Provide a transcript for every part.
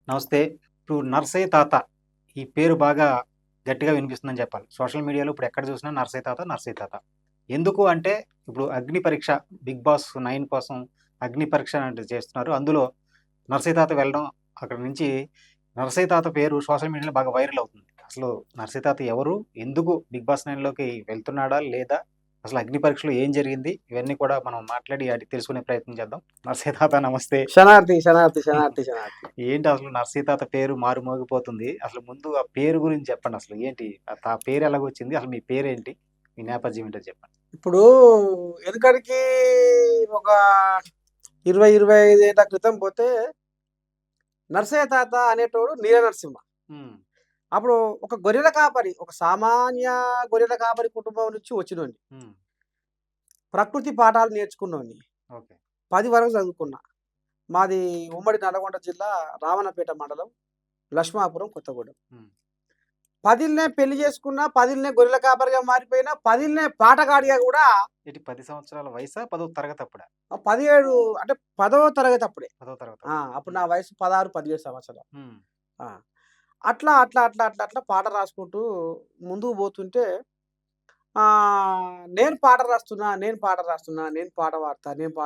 నమస్తే. ఇప్పుడు 'నర్సయ్య తాత' ఈ పేరు బాగా గట్టిగా వినిపిస్తుందని చెప్పాలి. సోషల్ మీడియాలో ఇప్పుడు ఎక్కడ చూసినా 'నర్సయ్య తాత, నర్సయ్య తాత.' ఎందుకు అంటే ఇప్పుడు 'అగ్ని పరీక్ష' 'బిగ్ బాస్ 9' కోసం 'అగ్ని పరీక్ష' అనేది చేస్తున్నారు. అందులో 'నర్సయ్య తాత' వెళ్ళడం అక్కడి నుంచి 'నర్సయ్య తాత' పేరు సోషల్ మీడియాలో బాగా వైరల్ అవుతుంది. అసలు 'నర్సయ్య తాత' ఎవరు? ఎందుకు 'బిగ్ బాస్ 9లోకి వెళ్తున్నాడా? లేదా? అసలు 'అగ్ని పరీక్షలో' ఏం జరిగింది? ఇవన్నీ కూడా మనం మాట్లాడి అడిగి తెలుసుకునే ప్రయత్నం చేద్దాం. 'నర్సయ్య తాత' నమస్తే. శనార్థి శనార్థి శనార్థి శనార్థి ఏంటి అసలు 'నర్సయ్య తాత' పేరు మారుమోగిపోతుంది. అసలు ముందు ఆ పేరు గురించి చెప్పండి అసలు ఏంటి? ఆ పేరు ఎలాగొచ్చింది? అసలు మీ పేరేంటి? మీ నేపథ్యం ఏంటో చెప్పండి. ఇప్పుడు వెనుకడికి ఒక 20-25 ఏళ్ల క్రితం పోతే నర్సయ్య తాత అనేటోడు నీల నరసింహ. హ్మ్. అప్పుడు ఒక గొర్రెల కాపరి, ఒక సామాన్య గొర్రెల కాపరి కుటుంబం నుంచి వచ్చినోడిని. హ్మ్. ప్రకృతి పాఠాలు నేర్చుకున్నోడిని. ఓకే. 10 వరకు చదువుకున్నా. మాది ఉమ్మడి నల్గొండ జిల్లా రావణపేట మండలం లక్ష్మాపురం కొత్తగూడెం. హ్మ్. 10నే పెళ్లి చేసుకున్నా, 10నే గొర్రెల కాపరిగా మారిపోయినా, 10నే పాటగాడిగా కూడా ఏంటి 10 సంవత్సరాల వయసా? 10వ తరగతి అప్పుడా? 17 అంటే 10వ తరగతి అప్పుడే. 10వ తరగతి అప్పుడు. అప్పుడు హ్మ్. నా వయసు 16, 17 సంవత్సరాలు. హ్మ్. ఆ! అట్లా పాట రాసుకుంటూ ముందుకు పోతుంటే నేను పాట రాస్తున్నా, నేను పాట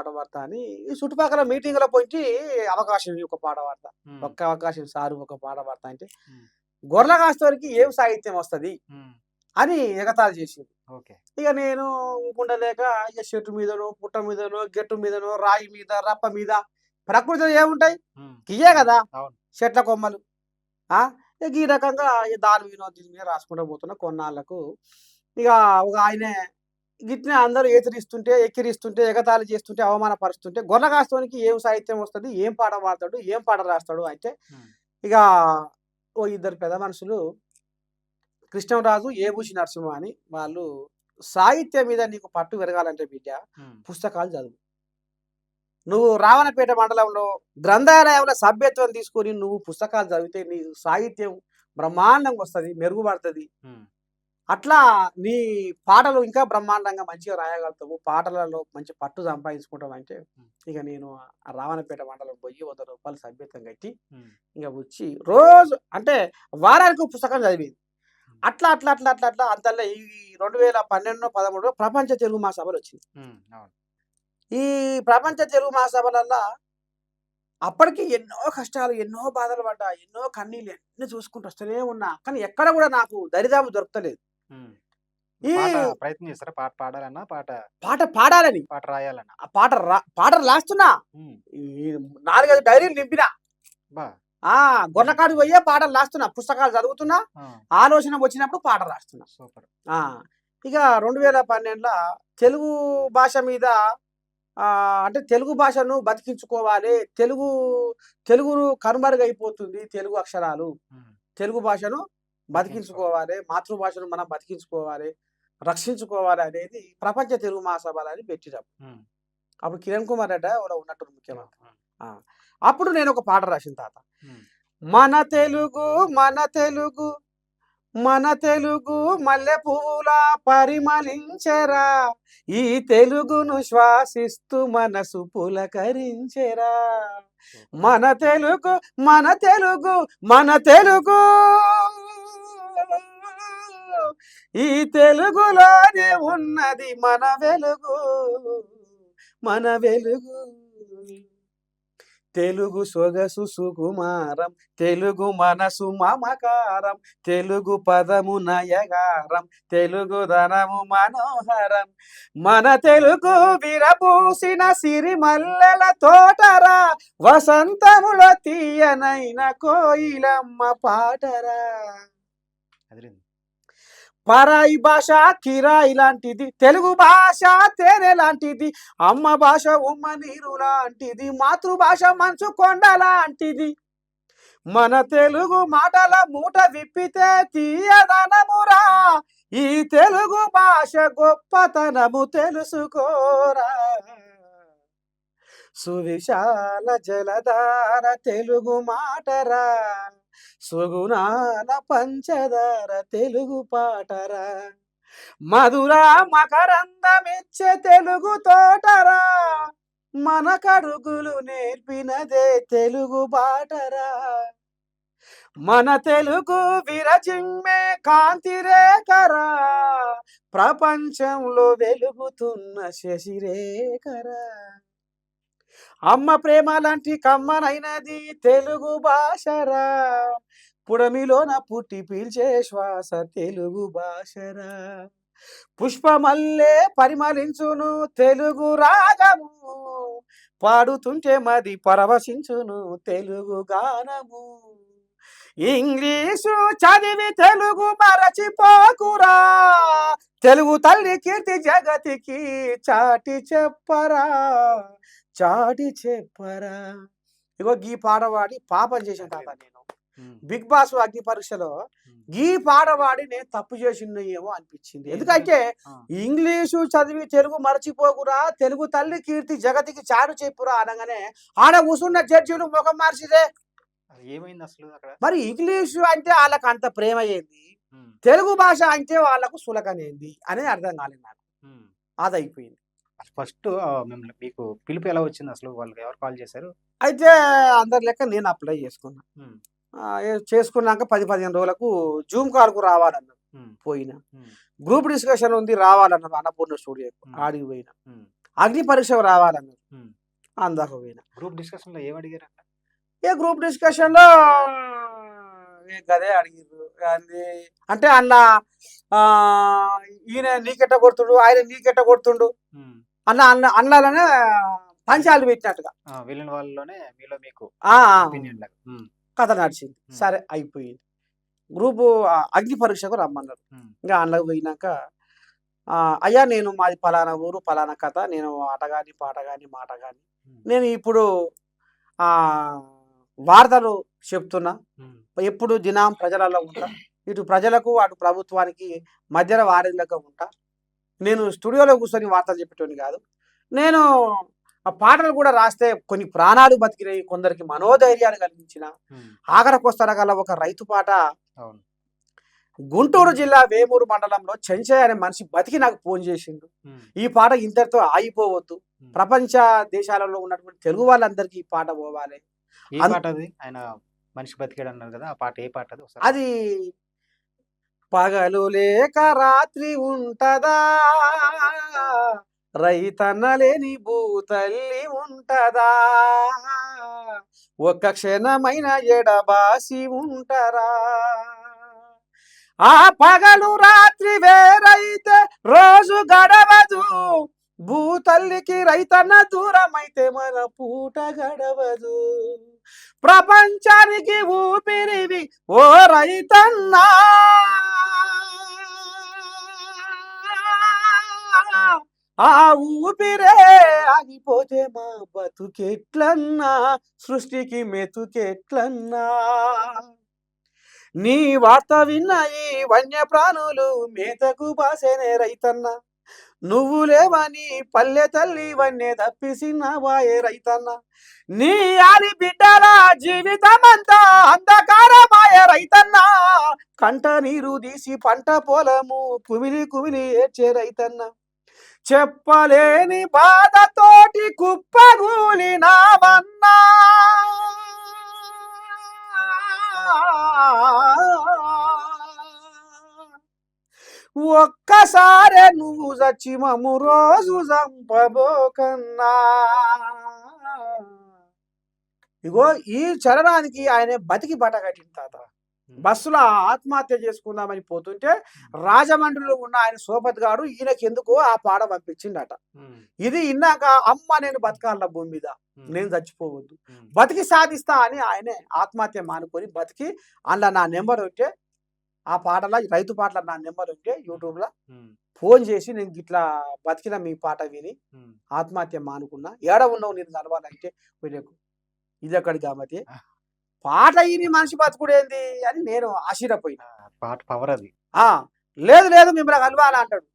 పాడతా అని ఈ చుట్టుపక్కల మీటింగ్‌లో పోయి అవకాశం ఇయ్యి ఒక పాట పాడతా. హ్మ్. ఒక్క అవకాశం సారు ఒక పాట పాడతా అంటే, హ్మ్. గొర్ల కాస్తోనికి ఏం సాహిత్యం వస్తది హ్మ్. అని ఎగతాళి చేసిండు. ఓకే. ఇక నేను ఊకుండలేక ఇక చెట్టు మీదనో, పుట్ట మీదనో, గట్టు మీదనో, రాయి మీద, రప్ప మీద ప్రకృతిలో ఏముంటాయి? హ్మ్. గియ్యే గదా! అవును. చెట్ల కొమ్మలు. ఆ! ఇగ ఈ రకంగా దాని మీద దీని మీద రాసుకుంటా పోతున్నా. కొన్నాళ్ళకు ఇగ ఒక ఆయనే గిట్నే అందరూ ఎక్కిరిస్తుంటే, ఎగతాళి చేస్తుంటే, అవమానపరుస్తుంటే, గొర్ల కాస్తోనికి ఏం సాహిత్యం వస్తది? ఏం పాట పాడతాడు? ఏం పాట రాస్తాడు? అంటే హ్మ్. ఇగ ఓ ఇద్దరు పెద్ద మనుషులు కృష్ణంరాజు, ఏబూసి నరసింహ అని వాళ్ళు సాహిత్యం మీద నీకు పట్టు పెరగాలంటే బిడ్డ హ్మ్. పుస్తకాలు చదువు. నువ్వు రావణపేట మండలంలో గ్రంథాలయంలో సభ్యత్వం తీసుకొని నువ్వు పుస్తకాలు చదివితే నీ సాహిత్యం బ్రహ్మాండంగా వస్తది. మెరుగుపడతది. హ్మ్. అట్లా నీ పాటలు ఇంకా బ్రహ్మాండంగా మంచిగా రాయగలుగుతావు. పాటలలో మంచి పట్టు సంపాదించుకుంటావంటే, హ్మ్. ఇక నేను ఆ రావణపేట మండలం పోయి రూ. 100 సభ్యత్వం కట్టి, హ్మ్. ఇంక వచ్చి రోజు అంటే వారానికి ఒక పుస్తకం చదివేది. హ్మ్. అట్లా అంతల్లా ఈ 2012, 13 ప్రపంచ తెలుగు మహాసభలొచ్చినాయి. హ్మ్. అవును. ఈ ప్రపంచ తెలుగు మహాసభలల్లా అప్పటికి ఎన్నో కష్టాలు, ఎన్నో బాధలు పడ్డా, ఎన్నో కన్నీళ్ళు అన్నీ చూసుకుంటూ వస్తూనే ఉన్నా. కానీ ఎక్కడ కూడా నాకు దరిదాపు దొరకలేదు. హ్మ్. ఈ పాట ప్రయత్నం చేసారా? పాట పాడాలన్నా? పాట పాడాలని, పాట రాయాలన్నా? ఆ పాటలు రాస్తున్నా. హ్మ్. ఈ 4, 5 డైరీలు నింపినా. అబ్బా! ఆ! హ్మ్. గొర్లకాడికి పోయే పాటలు రాస్తున్నా. పుస్తకాలు చదువుతున్నా. ఆ! ఆలోచన వచ్చినప్పుడు పాట రాస్తున్నా. సూపర్. ఆ! ఇక 2012ల తెలుగు భాష మీద అంటే తెలుగు భాషను బతికించుకోవాలి. తెలుగును కనుమరుగైపోతుంది తెలుగు అక్షరాలు. హ్మ్. తెలుగు భాషను బతికించుకోవాలి. బతికించుకోవాలి. మాతృభాషను మనం బతికించుకోవాలి. రక్షించుకోవాలి అనేది ప్రపంచ తెలుగు మహాసభలని పెట్టినాం. హ్మ్. అప్పుడు కిరణ్ కుమార్ రెడ్డి ఎవరో ఉన్నట్టు ఏమో. ముఖ్యమంత్రి. హ్మ్. ఆ! అప్పుడు నేనొక పాట రాసిన తాత. హ్మ్. మన తెలుగు మన తెలుగు మన తెలుగు మల్లె పువ్వులా పరిమళించెరా. ఈ తెలుగును శ్వాసిస్తూ మనసు పులకరించెరా. సూపర్. మన తెలుగు మన తెలుగు మన తెలుగు ఈ తెలుగులోనే ఉన్నది మన వెలుగు. మన వెలుగు. తెలుగు సొగసు సుకుమారం, తెలుగు మనసు మమకారం, తెలుగు పదము నయగారం, తెలుగు ధనము మనోహరం. మన తెలుగు విరబూసిన సిరిమల్లెల తోటరా, వసంతములో తీయనైన కోయిలమ్మ పాటరా. అదిరింది. పరాయి భాష కిరాయి లాంటిది, తెలుగు భాష తేనె లాంటిది, అమ్మ భాష ఉమ్మ నీరు లాంటిది, మాతృభాష మంచు కొండ లాంటిది. మన తెలుగు మాటల మూట విప్పితే తీయదనమురా, ఈ తెలుగు భాష గొప్పతనము తెలుసుకోరా. సువిశాల జలధార తెలుగు మాటరా, సుగుణాల పంచదార తెలుగు పాటరా, మధుర మకరందమిచ్చే తెలుగు తోటరా, మన కడుగులు నేర్పినదే తెలుగు బాటరా. మన తెలుగు విరజిమ్మే కాంతి రేఖరా, ప్రపంచంలో వెలుగుతున్న శశిరేఖరా. అమ్మ ప్రేమ లాంటి కమ్మనైనది తెలుగు భాషరా, పుడమిలోన పుట్టి పీల్చే శ్వాస తెలుగు భాషరా. పుష్పమల్లే పరిమళించును తెలుగు రాగము, పాడుతుంటే మది పరవశించును తెలుగు గానము. ఇంగ్లీషు చదివి తెలుగు మరచిపోకురా, తెలుగు తల్లి కీర్తి జగతికి చాటి చెప్పరా, చాటి చెప్పరా. ఇగో గీ పాడవాడి పాపం చేసిన తాత నేను బిగ్ బాస్ అగ్ని పరీక్షలో గీ పాడవాడి నేను తప్పు చేసిందేమో అనిపించింది. ఎందుకంటే ఇంగ్లీషు చదివి తెలుగు మరచిపోకురా, తెలుగు తల్లి కీర్తి జగతికి చాటు చెప్పురా అనగానే ఆడ కూర్చున్న జడ్జిలు ముఖం మార్చిదే. ఏమైంది అసలు అక్కడ? మరి ఇంగ్లీషు అంటే వాళ్ళకి అంత ప్రేమ ఏంది, తెలుగు భాష అంటే వాళ్ళకు సులకనేంది అనేది అర్థం కాలేదు నాకు. అది అయిపోయింది. ఫస్ట్ మిమ్మల్ని మీకు పిలుపు ఎలా వచ్చింది అసలు? వాళ్ళకి ఎవరు కాల్ చేశారు? అయితే అందరి లెక్క నేను అప్లై చేసుకున్నా. చేసుకున్నాక 10-15 రోజులకు జూమ్ కాల్కు రావాలన్నారు. పోయినా. గ్రూప్ డిస్కషన్ ఉంది రావాలన్నారు అన్నపూర్ణ స్టూడియోకు. ఆడికి పోయినా. అగ్ని పరీక్ష రావాలన్నారు. అందాక పోయినా. గ్రూప్ డిస్కషన్ లో ఏం అడిగారు అక్కడ? గ్రూప్ డిస్కషన్ లో గదే అడిగిర్రు. అంటే అన్న ఈయన నీకెట్ట కొడుతుండు, ఆయన నీకెట్ట కొడుతుండు అన్న అన్న అన్నలనే పంచాలు పెట్టినట్టుగా వెళ్ళిన వాళ్ళలోనే మీలో మీకు కథ నడిచింది. సరే అయిపోయింది. గ్రూపు అగ్ని పరీక్షకు రమ్మన్నారు. ఇంకా అందులోకి పోయినాక అయ్యా నేను మాది పలానా ఊరు పలానా కథ, నేను ఆట కానీ పాట కానీ మాట కానీ నేను ఇప్పుడు వార్తలు చెప్తున్నా, ఎప్పుడు దినం ప్రజలలో ఉంటా, ఇటు ప్రజలకు అటు ప్రభుత్వానికి మధ్యలో వారిలాగా ఉంటా. నేను స్టూడియోలో కూర్చొని వార్తలు చెప్పేటోని కాదు. నేను పాటలు కూడా రాస్తే కొన్ని ప్రాణాలు బతికినాయి, కొందరికి మనోధైర్యాన్ని కలిగించిన. ఆఖరికొస్తారగల ఒక రైతు పాట గుంటూరు జిల్లా వేమూరు మండలంలో చెంచయ్య అనే మనిషి బతికి నాకు ఫోన్ చేసిండు. ఈ పాట ఇంతటితో ఆగిపోవద్దు, ప్రపంచ దేశాలలో ఉన్నటువంటి తెలుగు వాళ్ళందరికీ ఈ పాట పోవాలి. ఆయన మనిషి బతికాడు అన్నారు కదా, ఆ పాట ఏ పాట? అది పగలు లేక రాత్రి ఉంటదా, రైతన్న లేని భూతల్లి ఉంటదా, ఒక్క క్షణమైన ఎడబాసి ఉంటరా. ఆ పగలు రాత్రి వేరైతే రోజు గడవదు, భూతల్లికి రైతన్న దూరమైతే మన పూట గడవదు. ప్రపంచానికి ఊపిరివి ఓ రైతన్నా, ఆ ఊపిరే ఆగిపోతే మా బతుకెట్లన్నా, సృష్టికి మెతుకెట్లన్నా. నీ వార్త విన్న ఈ వన్య ప్రాణులు మేతకు బాసేనే రైతన్న, నువ్వు లేవని పల్లె తల్లి వన్నే తప్పిసినవాయే రైతన్న. నీ ఆలి బిడ్డల జీవితమంతా అంధకారమాయ రైతన్న, కంట నీరు తీసి పంట పొలము కుమిలి కుమిలి ఏడ్చే రైతన్న. చెప్పలేని బాధతోటి కుప్పగూలినావన్నా, ఒక్కసారే నువ్వు చచ్చి మమ్ము రోజు చంపబోకన్నా. ఇగో ఈ చరణానికి ఆయన బతికి బట్ట కట్టిన తాత. బస్సులో ఆత్మహత్య చేసుకుందామని పోతుంటే రాజమండ్రిలో ఉన్న ఆయన సోపత్ గారు ఈయనకి ఎందుకో ఆ పాట పంపించిండట. ఇది ఇన్నాక అమ్మ నేను బతకాల భూమి మీద, నేను చచ్చిపోవద్దు, బతికి సాధిస్తా అని ఆయనే ఆత్మహత్య మానుకొని బతికి అందులో నా నెంబర్ ఉంటే, ఆ పాటలో రైతు పాటల నా నెంబర్ ఉంటే యూట్యూబ్లో ఫోన్ చేసి నేను ఇట్లా బతికిన మీ పాట విని ఆత్మహత్య మానుకున్నా, ఏడ ఉన్నావు నేను కలవాలంటే వీళ్ళకు ఇది అక్కడి కాబట్టి పాట ఇని మనిషి బతుకుడేంది అని నేను ఆశ్చర్యపోయినా. పాట పవర్ అది. లేదు లేదు మిమ్మల్ని కలవాలా అంటాడు.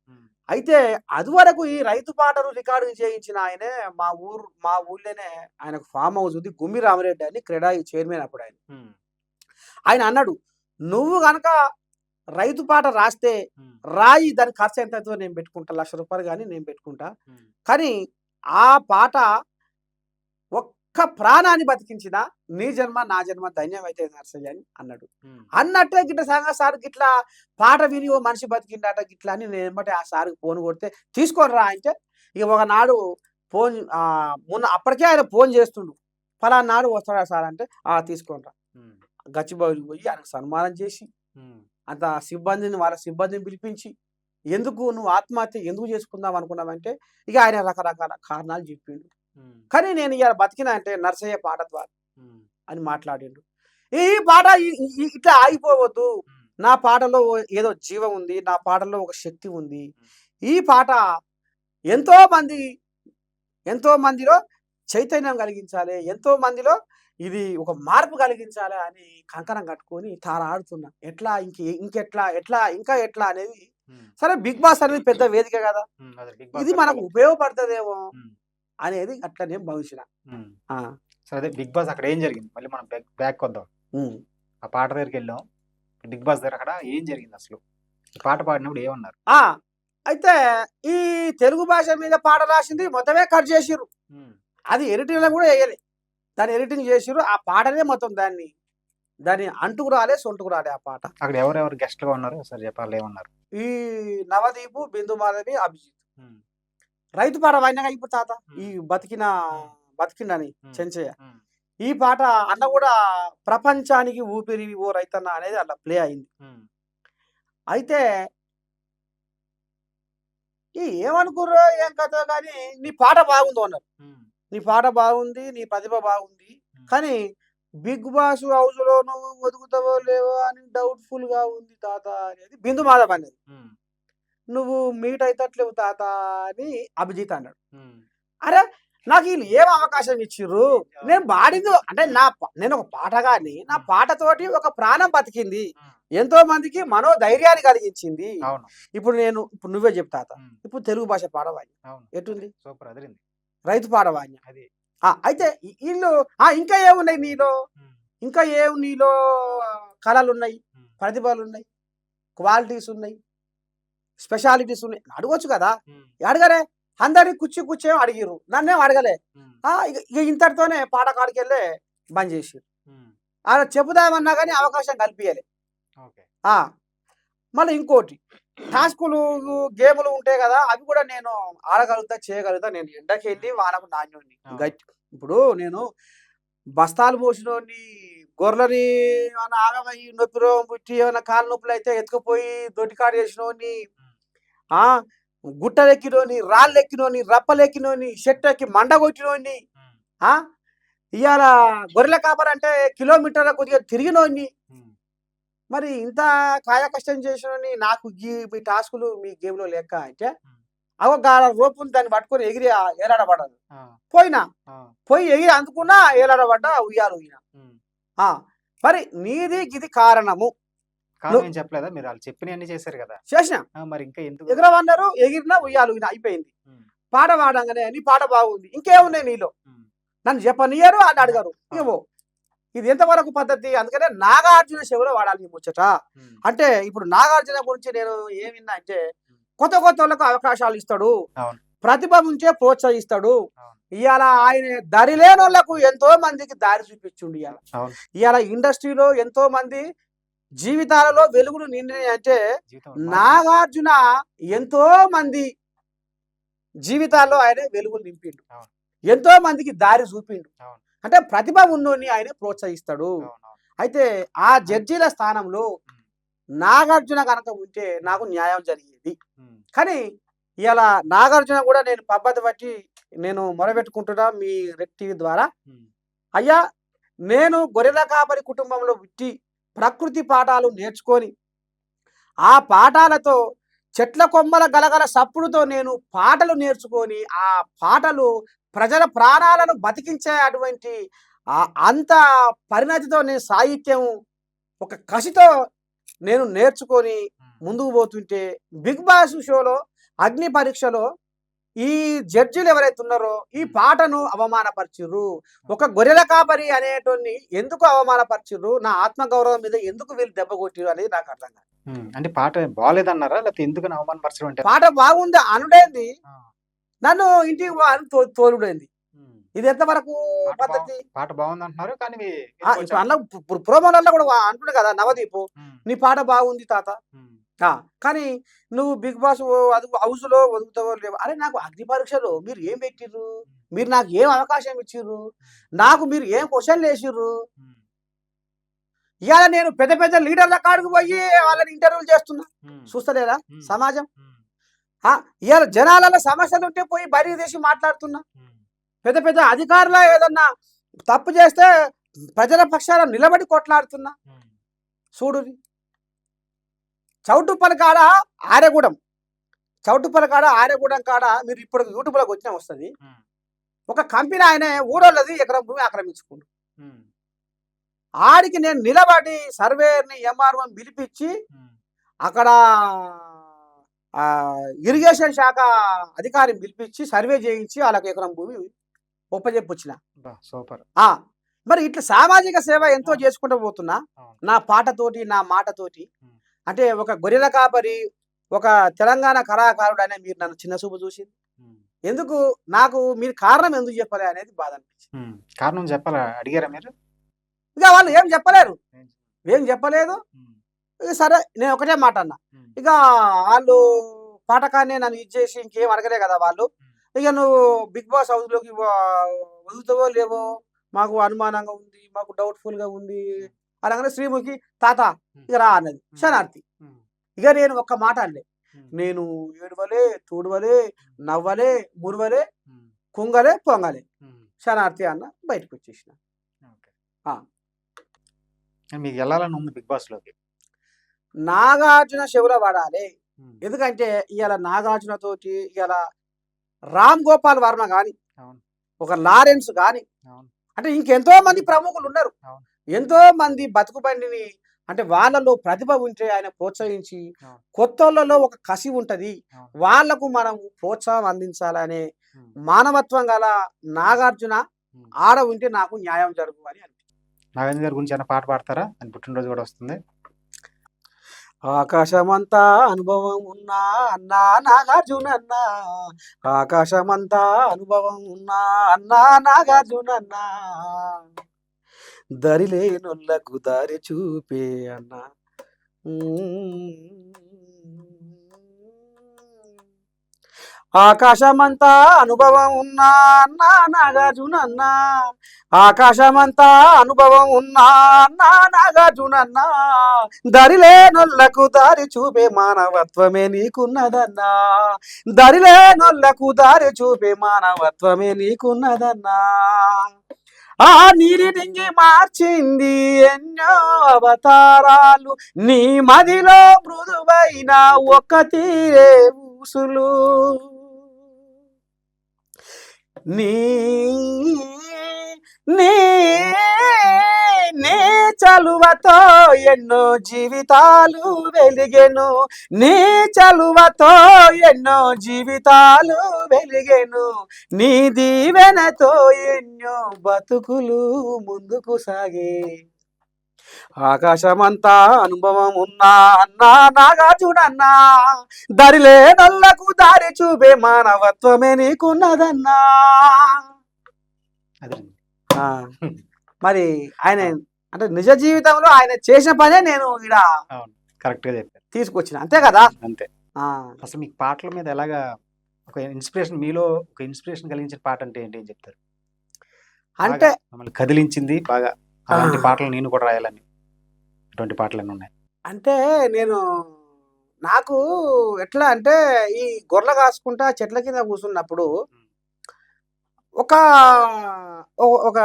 అయితే అది వరకు ఈ రైతు పాటలు రికార్డు చేయించిన ఆయనే మా ఊళ్ళోనే ఆయనకు ఫామ్ హౌస్ ఉంది, గుమ్మి రామరెడ్డి అని క్రెడాయి చైర్మన్ అప్పుడు ఆయన అన్నాడు, నువ్వు కనుక రైతు పాట రాస్తే రాయి దాని ఖర్చు ఎంతతో నేను పెట్టుకుంటా, ₹1,00,000 కానీ నేను పెట్టుకుంటా, కానీ ఆ పాట ప్రాణాన్ని బతికించిన నీ జన్మ నా జన్మ ధన్యమైతే నర్సయ్య అని అన్నాడు. అన్నట్టే గిట్ల సంగ సార్ గిట్లా పాట విని ఓ మనిషి బతికిండట గిట్లా అని నేను ఎమ్మటే ఆ సార్‌కి ఫోన్ కొడితే తీసుకొని రా అంటే ఇక ఒకనాడు ఫోన్ మొన్న అప్పటికే ఆయన ఫోన్ చేస్తుండు. పలానా నాడు వస్తాడా సార్ అంటే తీసుకొని రా. గచ్చిబౌలికి పోయి ఆయనకు సన్మానం చేసి అంత వాళ్ళ సిబ్బందిని పిలిపించి ఎందుకు నువ్వు ఆత్మహత్య ఎందుకు చేసుకుందాం అనుకున్నావంటే ఇక ఆయన రకరకాల కారణాలు చెప్పిండు. కానీ నేను ఇవాళ బతికినా అంటే నర్సయ్య పాట ద్వారా అని మాట్లాడిండు. ఈ పాట ఇట్లా ఆగిపోవద్దు. నా పాటలో ఏదో జీవం ఉంది. నా పాటలో ఒక శక్తి ఉంది. ఈ పాట ఎంతో మందిలో చైతన్యం కలిగించాలి. ఎంతో మందిలో ఇది ఒక మార్పు కలిగించాలి అని కంకణం కట్టుకొని తారాడుతున్నా. ఎట్లా ఇంకా ఎట్లా అనేది సరే బిగ్ బాస్ అనేది పెద్ద వేదిక కదా, ఇది మనకు ఉపయోగపడుతుందేమో అనేది అట్లా నేను భావించిన. సరే అదే బిగ్ బాస్ అక్కడ ఏం జరిగింది, మళ్ళీ మనం బ్యాక్ వద్దాం. ఆ పాట దగ్గరికి వెళ్ళాం, బిగ్ బాస్ దగ్గర అక్కడ ఏం జరిగింది అసలు, పాట పాడినప్పుడు ఏమన్నారు? అయితే ఈ తెలుగు భాష మీద పాట రాసింది మొత్తమే కట్ చేసిర్రు. అది ఎడిటింగ్ లో కూడా వేయలే, దాన్ని ఎడిటింగ్ చేసిర్రు. ఆ పాటనే మొత్తం దాన్ని అంటుకు రాలే సొంటుకు రాలే ఆ పాట. అక్కడ ఎవరెవరు గెస్ట్ గా ఉన్నారు సార్ చెప్పాలి, ఏమన్నారు? ఈ నవదీపు, బిందు మాధవి, అభిజిత్. రైతు పాట వాయినగా ఇప్పుడు తాత ఈ బతికిండని చెంచయ్య. ఈ పాట అన్న కూడా ప్రపంచానికి ఊపిరి ఓ రైతన్న అనేది అలా ప్లే అయింది. అయితే ఏమనుకుర్రో ఏం కథ కానీ నీ పాట బాగుందో అన్నారు. నీ పాట బాగుంది, నీ ప్రతిభ బాగుంది, కానీ బిగ్ బాస్ హౌస్ లో నువ్వు ఒదుగుతావో లేవో అని డౌట్ఫుల్ గా ఉంది తాత అనేది బిందు మాధవ్ అనేది. నువ్వు మీట్ అయితట్లేవు తాత అని అభిజిత్ అన్నాడు. అరే నాకు వీళ్ళు ఏం అవకాశం ఇచ్చిర్రు, నేను పాడింది అంటే నేను ఒక పాటగాని, నా పాటతోటి ఒక ప్రాణం బతికింది, ఎంతో మందికి మనోధైర్యాన్ని కలిగించింది. ఇప్పుడు నువ్వే చెప్తాత, ఇప్పుడు తెలుగు భాష పాడవాణి ఎటుంది, సూపర్ అదిరింది, రైతు పాడవాణి అది. అయితే వీళ్ళు ఇంకా ఏమున్నాయి నీలో, నీలో కళలు ఉన్నాయి, ప్రతిభలు ఉన్నాయి, క్వాలిటీస్ ఉన్నాయి, స్పెషాలిటీస్ ఉన్నాయి, అడగొచ్చు కదా. అడగరే, అందరినీ కూర్చేమో అడిగిర్రు, నన్నేం అడగలే. ఇక ఇంతటితోనే పాట కాడికెళ్ళే బంద్ చేసిర్రు. అలా చెబుదామన్నా కానీ అవకాశం కల్పించలే. మళ్ళీ ఇంకోటి టాస్కులు గేములు ఉంటాయి కదా, అవి కూడా నేను ఆడగలుగుతా చేయగలుగుతా. నేను ఎండకి వెళ్ళి వానకు నాణ్యోని గట్టి. ఇప్పుడు నేను బస్తాలు పోసినోని, గొర్రెని ఏమైనా ఆగమయ్యి నొప్పిరో పుట్టి ఏమైనా కాలు నొప్పులు అయితే ఎత్తుకుపోయి దొడ్డికాడు చేసినోని, గుట్టలెక్కినోని, రాళ్ళెక్కినోని, రప్పలెక్కినోని, చెట్టు ఎక్కి మండ కొట్టినోని, ఇవాళ గొర్రెల కాపరంటే కిలోమీటర్ల కొద్దిగా తిరిగినోని, మరి ఇంత కాయ కష్టం చేసినోని నాకు మీ టాస్కులు మీ గేమ్ లో లెక్క అంటే రోపులు దాన్ని పట్టుకొని ఎగిరి ఏలాడబడ్డాను. పోయి ఎగిరి అందుకున్నా ఏలాడబడ్డా ఉయ్యాలు ఊగినా. మరి నీది ఇది కారణము చెప్పలేదా మీరు? వాళ్ళు చెప్పినవన్నీ చేశారు కదా. చేసిన మరి ఇంకా ఎందుకు ఎగరవన్నారు, ఎగిరినా ఉయ్యాలు అయిపోయింది. పాట పాడంగానే నీ పాట బాగుంది, ఇంకేమున్నాయి నీలో, నన్ను చెప్పనియరు అని అడగరు. ఏమో ఇది ఎంతవరకు పద్ధతి? అందుకనే నాగార్జున చెవిలో వాడాలి ముచ్చట. అంటే ఇప్పుడు నాగార్జున గురించి నేను ఏమిన్నా అంటే కొత్త వాళ్ళకు అవకాశాలు ఇస్తాడు, ప్రతిభ ఉంచే ప్రోత్సహిస్తాడు. ఇవాళ ఆయన దారి లేని వాళ్ళకు ఎంతో మందికి దారి చూపించుండు. ఇవాళ ఇండస్ట్రీలో ఎంతో మంది జీవితాలలో వెలుగులు నిండినాయి అంటే నాగార్జున ఎంతో మంది జీవితాల్లో ఆయన వెలుగులు నింపిండు, ఎంతో మందికి దారి చూపిండు. అంటే ప్రతిభ ఉన్నోని ఆయన ప్రోత్సహిస్తాడు. అయితే ఆ జడ్జీల స్థానంలో నాగార్జున కనుక ఉంటే నాకు న్యాయం జరిగేది. కానీ ఇలా నాగార్జున కూడా నేను పద్ధతి బట్టి నేను మొరబెట్టుకుంటున్నా మీ రెడ్ టీవీ ద్వారా. అయ్యా, నేను గొర్రెల కాపరి కుటుంబంలో పుట్టి ప్రకృతి పాఠాలు నేర్చుకొని ఆ పాఠాలతో చెట్ల కొమ్మల గలగల సప్పుడుతో నేను పాటలు నేర్చుకొని ఆ పాటలు ప్రజల ప్రాణాలను బతికించే అటువంటి అంత పరిణతితో నేను సాహిత్యం ఒక కసితో నేను నేర్చుకొని ముందుకు పోతుంటే బిగ్ బాస్ షోలో అగ్ని పరీక్షలో ఈ జడ్జిలు ఎవరైతే ఉన్నారో ఈ పాటను అవమానపరిచిర్రు. ఒక గొర్రెల కాపరి అనేటోని ఎందుకు అవమానపరిచిర్రు, నా ఆత్మగౌరవం మీద ఎందుకు వీళ్ళు దెబ్బ కొట్టిరు అనేది నాకు అర్థం కాదు. అంటే పాట బాగాలేదన్నారా, లేకపోతే ఎందుకు అవమానపరచడం? అంటే పాట బాగుంది అనుడేంది, నన్ను ఇంటికి తోలుడైంది. ఇది ఎంతవరకు పాట పద్ధతి? పాట బాగుందంటున్నారు. కానీ ఇప్పుడు వెళ్ళిపోవచ్చా? అన్న ప్రోమోలలో కూడా అంటుండు కదా నవదీపు, హ్మ్. నీ పాట బాగుంది తాత. హ్మ్. కానీ నువ్వు బిగ్ బాస్ అది హౌస్‌లో వదులుతావో లేవో, అరే నాకు అగ్ని పరీక్షలో మీరు ఏం పెట్టిర్రు? మీరు నాకు ఏం అవకాశం ఇచ్చిర్రు? నాకు మీరు ఏం క్వెషన్‌లేసిర్రు? హ్మ్. ఇయాల నేను పెద్ద పెద్ద లీడర్ల కాడికి పోయి వాళ్ళని ఇంటర్వ్యూలు చేస్తున్నా. హ్మ్. చూస్తలేరా హ్మ్. సమాజం? హ్మ్. ఇయాల జనాలలో సమస్యలుంటే పోయి బయటికి తీసి మాట్లాడుతున్నా. హ్మ్. పెద్ద పెద్ద అధికారులు ఏదన్నా తప్పు చేస్తే ప్రజల పక్షాన నిలబడి కొట్లాడుతున్నా. హ్మ్. చూడుర్రి. చౌటుప్పల్ కాడ ఆరెగూడెం. చౌటుప్పల్ కాడ ఆరెగూడెం కాడ మీరు ఇప్పుడు యూట్యూబ్‌లోకి వచ్చినా వస్తది. హ్మ్. ఒక కంపెనీ ఆయన ఊరోళ్ళది ఎకరం భూమి ఆక్రమించుకుండు. హ్మ్. ఆడికి నేను నిలబడి సర్వేయర్‌ని, ఎంఆర్ఓని పిలిపిచ్చి హ్మ్. అక్కడ ఇరిగేషన్ శాఖ అధికారిని పిలిపిచ్చి సర్వే చేయించి ఆళ్ళకి ఎకరం భూమి ఒప్పజెప్పొచ్చిన. అబ్బా! సూపర్. ఆ! మరి ఇట్లా సామాజిక సేవ ఎంతో అవును. చేసుకుంటూ పోతున్నా. అవును. నా పాటతోటి, నా మాటతోటి. హ్మ్. అంటే ఒక గొర్రెల కాపరి, ఒక తెలంగాణ కళాకారుడనే మీరు నన్ను చిన్న చూపు చూసింది. హ్మ్. ఎందుకు నాకు మీరు కారణం ఎందుకు చెప్పలే అనేది బాధ అనిపించింది. హ్మ్. కారణం చెప్పాలా? అడిగారా మీరు? ఇక వాళ్ళు ఏం చెప్పలేరు. ఏం ఏం చెప్పలేదు. హ్మ్. ఇక సరే నేను ఒకటే మాట అన్నా. హ్మ్. ఇక ఆళ్ళు పాటకాన్నే నన్ను ఇది చేసి ఇంకేం అడగలే కదా వాళ్ళు. హ్మ్. ఇక నువ్వు బిగ్ బాస్ హౌస్‌లోకి వదులుతావో లేవో మాకు అనుమానంగా ఉంది. మాకు డౌట్‌ఫుల్‌గా ఉంది. హ్మ్. అనగానే శ్రీముఖి తాత హ్మ్. ఇక రా అన్నది. హ్మ్. శనార్థి. హ్మ్. ఇక నేను ఒక్క మాట అనలే. హ్మ్. నేను ఏడవలే, తూడవలే, హ్మ్. నవ్వలే, మురవలే, హ్మ్. కుంగలే, పొంగలే. హ్మ్. శనార్థి అన్న బయటకొచ్చేసిన. ఓకే. ఆ! మీకు ఎళ్ళాలని ఉంది బిగ్ బాస్‌లోకి. నాగార్జున చెవుల పడాలి. హ్మ్. ఎందుకంటే ఇయాల నాగార్జునతోటి ఇయాల 'రామ్ గోపాల్ వర్మ' గాని, అవును. ఒక 'లారెన్స్' గాని, అవును. అంటే ఇంకెంతో మంది ప్రముఖులున్నారు. అవును. ఎంతో మంది బతుకు బండిని అంటే వాళ్ళలో ప్రతిభ ఉంటే ఆయన ప్రోత్సహించి, అవును. కొత్తోళ్ళలో ఒక కసి ఉంటది. అవును. వాళ్ళకు మనం ప్రోత్సాహం అందించాలనే హ్మ్. మానవత్వం గల నాగార్జున హ్మ్. ఆడ ఉంటే నాకు న్యాయం జరుగు అని అనిపించింది. నాగేంద్ర గారి గురించి ఏమైనా పాట పాడతారా? ఆయన పుట్టినరోజు గూడా వస్తుంది. ఆకాశమంతా అనుభవం ఉన్నా అన్నా నాగార్జునన్నా, ఆకాశమంతా అనుభవం ఉన్నా అన్నా నాగార్జునన్నా, దరిలేనొల్లకు దారి చూపే అన్నా. ఆకాశమంతా అనుభవం ఉన్నా అన్నా నాగార్జునన్నా, ఆకాశమంతా అనుభవం ఉన్నా అన్నా నాగార్జునన్నా, దరిలేనొల్లకు దారి చూపే మానవత్వమే నీకున్నదన్నా, దరిలేనొల్లకు దారి చూపే మానవత్వమే నీకున్నదన్నా, ఆ నీలి నింగి మార్చింది ఎన్నో అవతారాలు, నీ మదిలో మృదువైన ఒక్క తీరే ఊసులు, నీ నీ నీ చలువతో ఎన్నో జీవితాలు వెలిగెను, నీ చలువతో ఎన్నో జీవితాలు వెలిగెను, నీ దీవెనతో ఎన్నో బతుకులు ముందుకు సాగే, ఆకాశమంతా అనుభవం ఉన్నా అన్నా నాగార్జునన్నా, దరిలే నల్లకు దారి చూపే మానవత్వమే నీకున్నదన్నా. అదేనండి. ఆ, మరి ఆయన అవును. అంటే నిజ జీవితంలో ఆయన చేసిన పనే నేను ఈడ అవును. కరెక్ట్‌గా చెప్పారు. తీసుకొచ్చిన. అంతే కదా! అంతే. ఆ! అసలు మీకు పాటల మీద ఎలాగా ఒక ఇన్‌స్పిరేషన్ మీలో ఒక ఇన్‌స్పిరేషన్ కలిగించిన పాట అంటే ఏంటి? ఏం చెప్తారు? బాగా అంటే మిమ్మల్ని కదిలించింది బాగా. ఆ! అలాంటి పాటలు నేను కూడా రాయాలని. అటువంటి పాటలేమన్నా ఉన్నాయా? అంటే నేను నాకు ఎట్లా అంటే ఈ గొర్రెలు కాసుకుంటా చెట్ల కింద కూర్చున్నప్పుడు హ్మ్. ఒక ఒక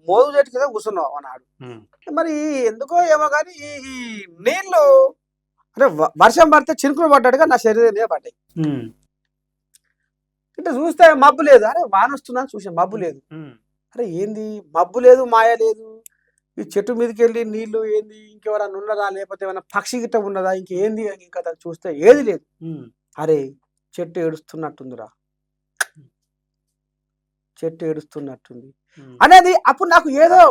మోదు చెట్టు కింద కూర్చున్నాం ఒకనాడు. హ్మ్. మరి ఎందుకో ఏమో గాని ఈ ఈ నీళ్ళు అంటే వర్షం పడితే చినుకులు పడ్డట్టుగా నా శరీరం మీద పడ్డాయి. హ్మ్. ఇటు చూస్తే మబ్బు లేదు. అరే వానొస్తుందని చూసాం మబ్బు హ్మ్. లేదు. హ్మ్. అరే ఏంది మబ్బు లేదు, మాయ లేదు. ఈ చెట్టు మీదకెళ్ళి నీళ్ళు ఏంది? ఇంకెవరన్నా ఉన్నరా? లేకపోతే ఏమన్నా పక్షి గిట్ట ఉన్నదా? ఇంకేంది ఇంకా దాన్ని చూస్తే ఏది లేదు. హ్మ్. అరే! చెట్టు ఏడుస్తున్నట్టుందిరా. హ్మ్. చెట్టు ఏడుస్తున్నట్టుంది. హ్మ్. అనేది అప్పుడు నాకు ఏదో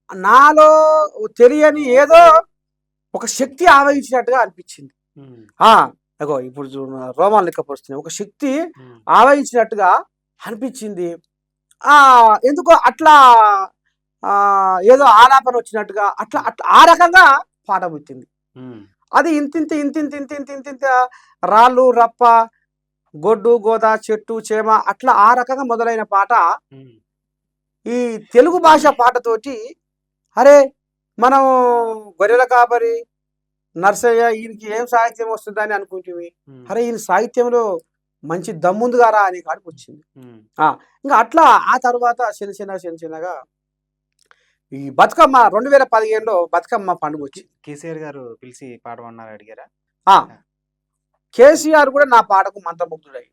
నాలో తెలియని ఏదో ఒక శక్తి ఆవహించినట్టుగా అనిపించింది. హ్మ్. ఆ! అగో ఇప్పుడు రోమాలు లెక్కపొస్తున్నాయి. ఒక శక్తి హ్మ్. ఆవహించినట్టుగా అనిపించింది. ఎందుకో అట్లా ఏదో ఆలాపన వచ్చినట్టుగా అట్లా అట్లా ఆ రకంగా పాట పుట్టింది. అది ఇంతింత రాళ్ళు రప్ప గొడ్డు గోద చెట్టు చేమ అట్లా ఆ రకంగా మొదలైన పాట ఈ తెలుగు భాష పాటతోటి అరే మనం గొర్రెల కాపరి నర్సయ్య ఈయనకి ఏం సాహిత్యం వస్తుందని అనుకుంటుంది. అరే ఈయన సాహిత్యంలో మంచి దమ్ముందిగా రా అనే కాడికి వచ్చింది. ఇంకా అట్లా ఆ తర్వాత చిన్నగా ఈ బతుకమ్మ 2015లో బతుకమ్మ పండుగ వచ్చింది. కేసీఆర్ గారు పిలిచి పాడమన్నారు, అడిగారా? కేసీఆర్ కూడా నా పాటకు మంత్రముగ్ధుడై.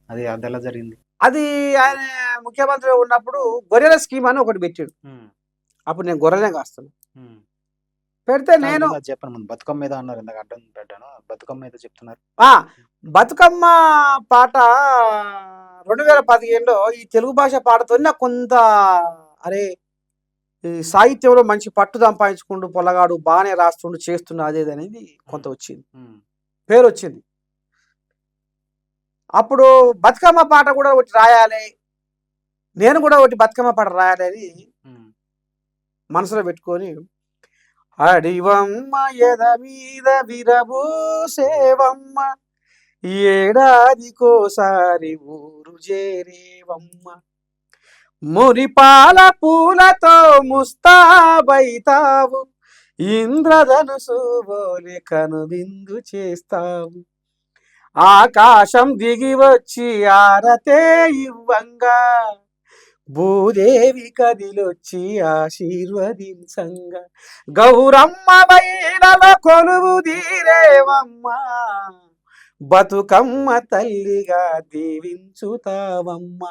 అది ఎలా జరిగింది? అది ఆయన ముఖ్యమంత్రి ఉన్నప్పుడు గొర్రెల స్కీమ్ అని ఒకటి పెట్టాడు. అప్పుడు నేను గొర్రెలే కాస్తాను పెడితే నేను చెప్పను ముందు బతుకమ్మ మీద అన్నారు, ఇందాక అడ్డం పెట్టాను, బతుకమ్మ మీద చెప్తున్నారు. బతుకమ్మ పాట 2015లో ఈ తెలుగు భాష పాటతో నాకు కొంత అరే ఈ సాహిత్యంలో మంచి పట్టు సంపాదించుకుంటూ పొలగాడు బాగానే రాస్తుండు చేస్తుండు అదేది అనేది కొంత వచ్చింది, పేరు వచ్చింది. అప్పుడు బతుకమ్మ పాట కూడా ఒకటి రాయాలి, నేను కూడా ఒకటి బతుకమ్మ పాట రాయాలి అని మనసులో పెట్టుకొని అడివమ్మ ఎద మీద విరబూసేవమ్మ ఏడాదికోసారి ఊరు చేరేవమ్మ మురిపాల పూలతో ముస్తాబైతావు ఇంద్రధనుసు బోలే కనువిందు చేస్తావు ఆకాశం దిగి వచ్చి ఆరతే ఇవ్వంగా భూదేవి కదిలొచ్చి ఆశీర్వదించంగా గౌరమ్మ బయలలో కొలువు తీరేవమ్మ బతుకమ్మ తల్లిగా దీవించుతావమ్మ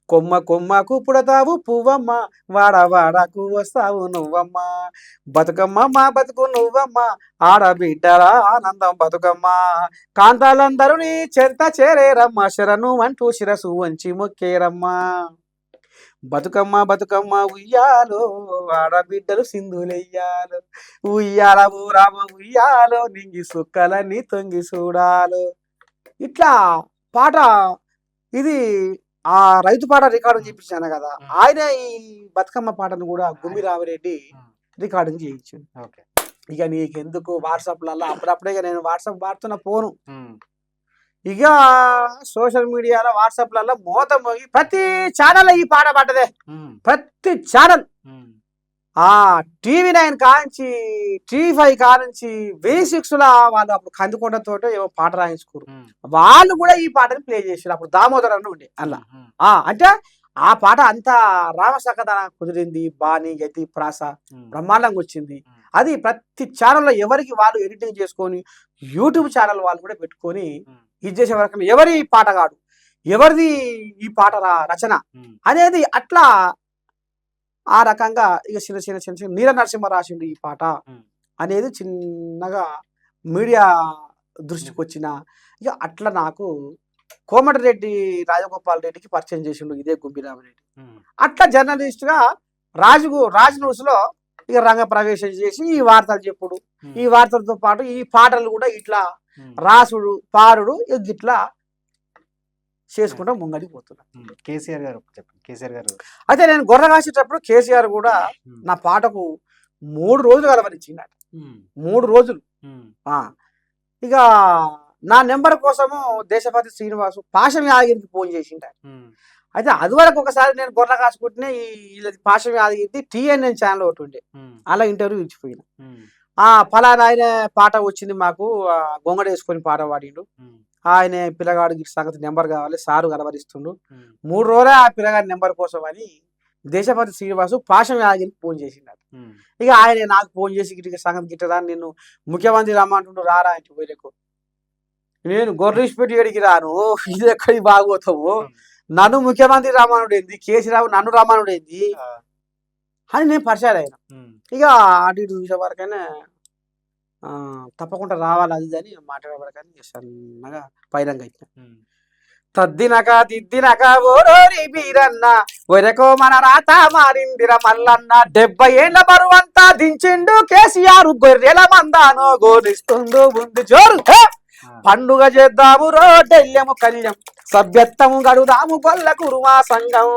కొమ్మ కొమ్మకు పుడతావు పువ్వమ్మ వాడవాడకు వస్తావు నువ్వమ్మ బతుకమ్మ మా బతుకు నువ్వమ్మ ఆడబిడ్డల ఆనందం బతుకమ్మ కాంతాలందరూ నీ చెంత చేరేరమ్మ శరణు అంటూ శిరసు వంచి మొక్కేరమ్మ బతుకమ్మ బతుకమ్మ ఉయ్యాలో ఆడబిడ్డలు సింధులెయ్యాలో ఉయ్యాల ఊరామ ఉయ్యాలో నింగి సుక్కలన్నీ తొంగి చూడాలో. ఇట్లా పాట ఇది ఆ రైతు పాట రికార్డింగ్ చేయించాను కదా, ఆయన ఈ బతుకమ్మ పాటను కూడా గుమ్మి రామిరెడ్డి రికార్డింగ్ చేయించాడు. ఇక నీకెందుకు వాట్సాప్లలో అప్పుడప్పుడే నేను వాట్సాప్ వాడుతున్న ఫోను, ఇక సోషల్ మీడియాలో వాట్సాప్లలో మోత మోగి ప్రతి ఛానల్ ఈ పాట పడ్డదే, ప్రతి ఛానల్ TV9 కాంచి TV5 కానుంచి V6లో వాళ్ళు అప్పుడు కందుకొండతో ఏమో పాట రాయించుకోరు, వాళ్ళు కూడా ఈ పాటని ప్లే చేసారు. అప్పుడు దామోదర్ అని ఉండే అలా అంటే ఆ పాట అంత రామసకథన కుదిరింది, బాణి గతి ప్రాస బ్రహ్మాండంగా వచ్చింది. అది ప్రతి ఛానల్లో ఎవరికి వాళ్ళు ఎడిటింగ్ చేసుకొని యూట్యూబ్ ఛానల్ వాళ్ళు కూడా పెట్టుకొని ఇది చేసే వరకు ఎవరి పాట కాదు ఎవరిది ఈ పాట రచన అనేది అట్లా ఆ రకంగా ఇక చిన్న నీల నరసింహ రాసిండు ఈ పాట అనేది చిన్నగా మీడియా దృష్టికి వచ్చిన. ఇక అట్లా నాకు కోమటిరెడ్డి రాజగోపాల్ రెడ్డికి పరిచయం చేసిండు ఇదే గుబ్బి రామిరెడ్డి. అట్లా జర్నలిస్ట్గా రాజ్ న్యూస్లో ఇక రంగ ప్రవేశం చేసి ఈ వార్తలు చెప్పుడు, ఈ వార్తలతో పాటు ఈ పాటలు కూడా ఇట్లా రాసుడు పాడుడు ఇట్లా చేసుకుంటా ముంగడికి పోతున్నా. కేసీఆర్ గారు చెప్పండి. కేసీఆర్ గారు అయితే నేను గొర్రె కాసేటప్పుడు కేసీఆర్ కూడా నా పాటకు 3 రోజులు కలవరించింది, 3 రోజులు. ఇక నా నెంబర్ కోసము దేశపతి శ్రీనివాసు పాశం యాదగిరికి ఫోన్ చేసిండు. అయితే అది వరకు ఒకసారి నేను గొర్రె కాసుకుంటేనే ఈ పాశం యాదగిరి TNN ఛానల్ ఒకటి ఉండే, అలా ఇంటర్వ్యూ ఇచ్చిపోయిన. ఫలానా ఆయన పాట వచ్చింది మాకు, గొంగడ వేసుకొని పాట పాడిండు, ఆయన పిల్లగాడు సంగతి నెంబర్ కావాలి సారు కలవరిస్తుండు, 3 రోజులే ఆ పిల్లగాడి నెంబర్ కోసం అని దేశపతి శ్రీనివాసు పాశం యాదగిరికి ఫోన్ చేసిండు. ఇక ఆయన నాకు ఫోన్ చేసి గిట్ట సంగతి గిట్టదా నిన్ను ముఖ్యమంత్రి రమ్మంటుండు రారా ఇంటి పోయిలకు, నేను గొర్రెపెట్టి ఏడికి రాను, ఇది ఎక్కడికి బాగోతావు, నన్ను ముఖ్యమంత్రి రమ్మనుడు ఏంది, కేసీరావు నన్ను రమ్మనుడు ఏంది అని నేను పరిచయం అయినా. ఇక అటు ఇటు చూసే వరకైనా తప్పకుండా రావాలి అది అని మాట్లాడే వరకని సన్నగా పైరంగా ఇచ్చిన. తద్దినక దిద్దినక ఓరోరి బీరన్న ఒరకో మన రాత మారిందిర మల్లన్న 70 ఏళ్ల బరువంతా దించిండు కేసీఆర్ గొర్రెల మందానో గోలిస్తుండు ముందు జోరు పండుగ చేద్దాము రోడ్డెల్లెము కళ్యం సభ్యత్వము గడుదాము గొల్ల కురుమా సంఘం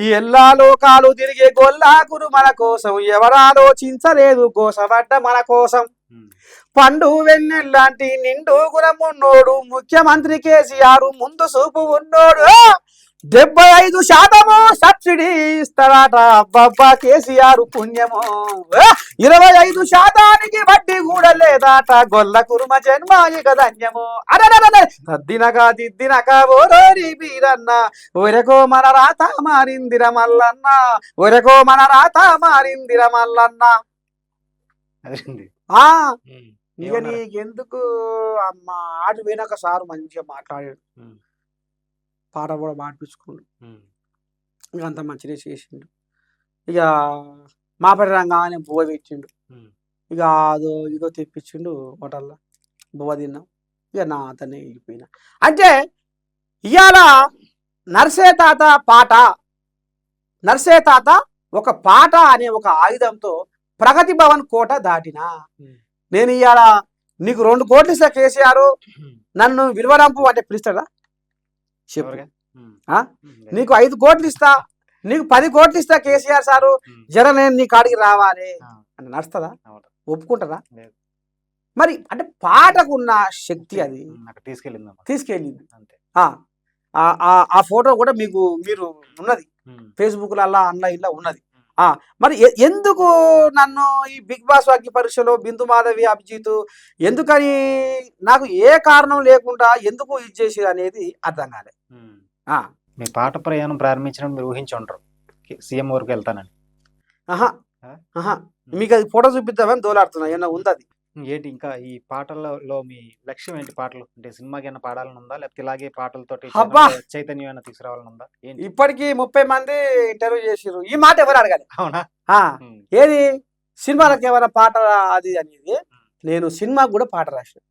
ఈ ఎల్లా లోకాలు తిరిగే గొల్లా కురుమల కోసం ఎవరాలోచించలేదు కోసపడ్డ మన కోసం పండు వెన్నెల్లాంటి నిండు గుణమున్నోడు ముఖ్యమంత్రి కేసీఆర్ ముందు చూపు ఉన్నోడు 75% సబ్సిడీ ఇస్తారట అబ్బబ్బా కేసీఆర్ పుణ్యము 25% వడ్డీ కూడా లేదాట గొల్ల కురుమ జన్మ ఇక ధన్యము అరే దిద్దినక ఓరోరి బీరన్న ఒరకో మన రాత మారిందిర మల్లన్న ఒరకో మన రాత మారిందిర మల్లన్న ఆ ఇక నీకెందుకు అమ్మ ఆట వినక సారు మంచిగా మాట్లాడాడు పాట కూడా పాడిపించుకోండు ఇక అంత మంచిగా చేసిండు ఇక మాపడి రంగానే బువ్వ పెట్టిండు ఇక అదో ఇదో తెప్పించిండు హోటల్లో బువ్వ తిన్నాం ఇక నా అతనే వెళ్ళిపోయినా అంటే ఇవాళ నర్సే తాత ఒక పాట అనే ఒక ఆయుధంతో ప్రగతి భవన్ కోట దాటినా నేను ఇవాళ నీకు 2 కోట్లు ఇస్తా కేసీఆర్ నన్ను విలువరంపు అంటే పిలుస్తాడా చెప్పు నీకు 5 కోట్లు ఇస్తా నీకు 10 కోట్లు ఇస్తా కేసీఆర్ సారు జర నేను నీ కాడికి రావాలి అని నడుస్తుందా ఒప్పుకుంటారా మరి అంటే పాటకున్న శక్తి అది తీసుకెళ్ళింది ఆ ఫోటో కూడా మీరు ఉన్నది ఫేస్బుక్లలో ఆన్లైన్లో ఉన్నది మరి ఎందుకు నన్ను ఈ బిగ్ బాస్ అగ్ని పరీక్షలో బిందు మాధవి అభిజిత్ ఎందుకని నాకు ఏ కారణం లేకుండా ఎందుకు ఇది చేసి అనేది అర్థం కాలే మీ పాట ప్రయాణం ప్రారంభించడం మీరు ఊహించి ఉంటారు సీఎం వరకు వెళ్తానని మీకు అది ఫోటో చూపిద్దామని దోలాడుతున్నా ఏమన్నా ఉంది అది ఏంటి ఇంకా ఈ పాటలలో మీ లక్ష్యం ఏంటి పాటలు అంటే సినిమాకి ఏమైనా పాడాలని ఉందా లేకపోతే ఇలాగే పాటలతోటి చైతన్యం ఏమైనా తీసుకురావాలని ఉందా ఇప్పటికి 30 మంది ఇంటర్వ్యూ చేసిర్రు ఈ మాట ఎవరు అడగాలి అవునా ఏది సినిమాలకు ఏమైనా పాట అది అనేది నేను సినిమాకు కూడా పాట రాసిన